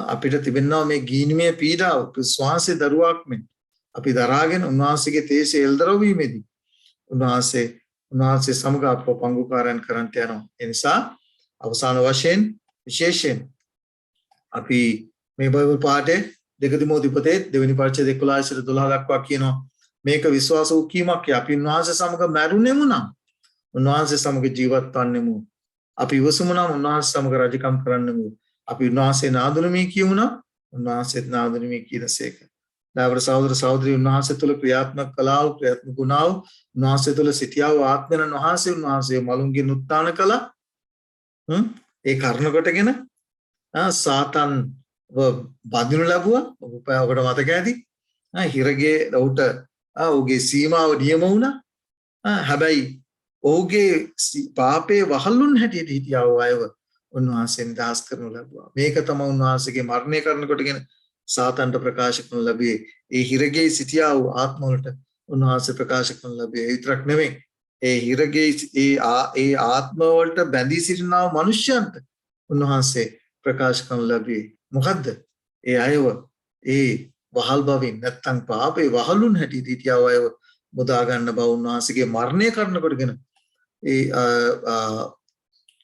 අපිට තිබෙනවා මේ ගීනිමේ පීඩාව විශ්වාසයේ දරුවක් මෙන් අපි දරාගෙන උන්වහන්සේගේ තේසේ එල්දරව් වීමේදී උන්වහන්සේ සමග අපව පංගුකාරයන් කරන්ට යනවා. ඒ නිසා අවසාන වශයෙන් විශේෂයෙන් අපි මේ බයිබල් පාඩේ 2 තිමෝති පොතේ 2 වෙනි පරිච්ඡේදයේ 11 12 දක්වා කියනවා මේක විශ්වාස වූ කීමක් අපි උන්වහන්සේ සමග මැරුණෙමු නම් උන්වහන්සේ සමග ජීවත් වන්නෙමු අපි ඉවසමු නම් උන්වහන්සේ සමග රජකම් කරන්නෙමු අපි උන්වහන්සේ නාදුනමි කියමු නම් උන්වහන්සේත් නාදුනමි කියනසේක දාවර සහෝදර සහෝදරි උන්වහන්සේ තුළ ක්‍රියාත්මක කළා වූ ක්‍රියාත්මක ගුණා වූ උන්වහන්සේ තුළ සිටියා වූ ආත්මයන් උන්වහන්සේ මලුන්ගෙන් උත්තාන කළා ඒ කර්ණ කොටගෙන සාතන් බඳිනු ලැබුවා ඔබට මතක ඇති හිරගේ ඌට ඔහුගේ සීමාව නියම වුණා හැබැයි ඔහුගේ පාපේ වහල්ලුන් හැටියට හිටියා වූ අයව උන්වහන්සේ නිදහස් කරනු ලැබුවා මේක තමයි උන්වහන්සේගේ මරණය කරන කොටගෙන සාතන්ට ප්‍රකාශ කරනු ලැබුවේ ඒ හිරගේ සිටියා වූ ආත්ම වලට උන්වහන්සේ ප්‍රකාශ කරනු ලැබුවේ ඒ විතරක් නෙමෙයි ඒ හිරගේ ඒ ආත්ම වලට බැඳී සිටිනා වූ මිනිසයන්ට උන්වහන්සේ ප්‍රකාශ කරනු ලැබුවේ මොකද්ද ඒ අයව ඒ වහල් බවින් නැත්තම් පාපේ වහලුන් හැටියට හිටියා අයව මුදා ගන්න බව උන්වහන්සේගේ මරණය කරනකොටගෙන ඒ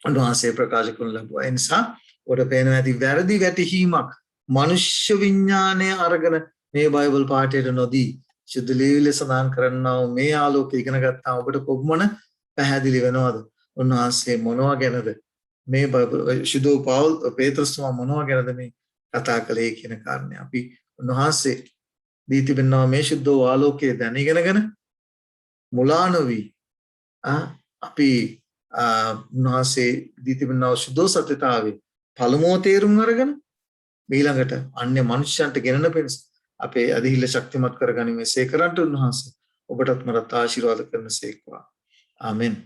උන්වහන්සේ ප්‍රකාශ කරන ලැබුවා ඒ නිසා ඔබට පේනවා ඇති වැරදි වැටහීමක් මනුෂ්‍ය විඥානය අරගෙන මේ බයිබල් පාඨයට නොදී සුද්ධ ලේවිල සඳහන් කරනවා මේ ආලෝකය ඉගෙන ගත්තාම ඔබට කොහොමන පැහැදිලි වෙනවද උන්වහන්සේ මොනවා ගැනද මේ බයිබල් සුදු පවුල් පේත්‍රස්තුමා මොනවා ගැනද මේ කතා කළේ කියන කාරණේ අපි උන්වහන්සේ දී තිබෙනවා මේ සුද්ධ ආලෝකයේ දැනගෙනගෙන මුලා නොවි අපි උන්වහන්සේ දී තිබෙනවා සුද්ධ සත්‍යතාවේ පළමුව තේරුම් අරගෙන ඊළඟට අන්‍ය මනුෂ්‍යයන්ට ගෙනන පිණිස අපේ අධිහිල්ල ශක්තිමත් කරගනිමේ සේකරන්ට උන්වහන්සේ ඔබටත් මරත් ආශිර්වාද කරන සේක්වා ආමෙන්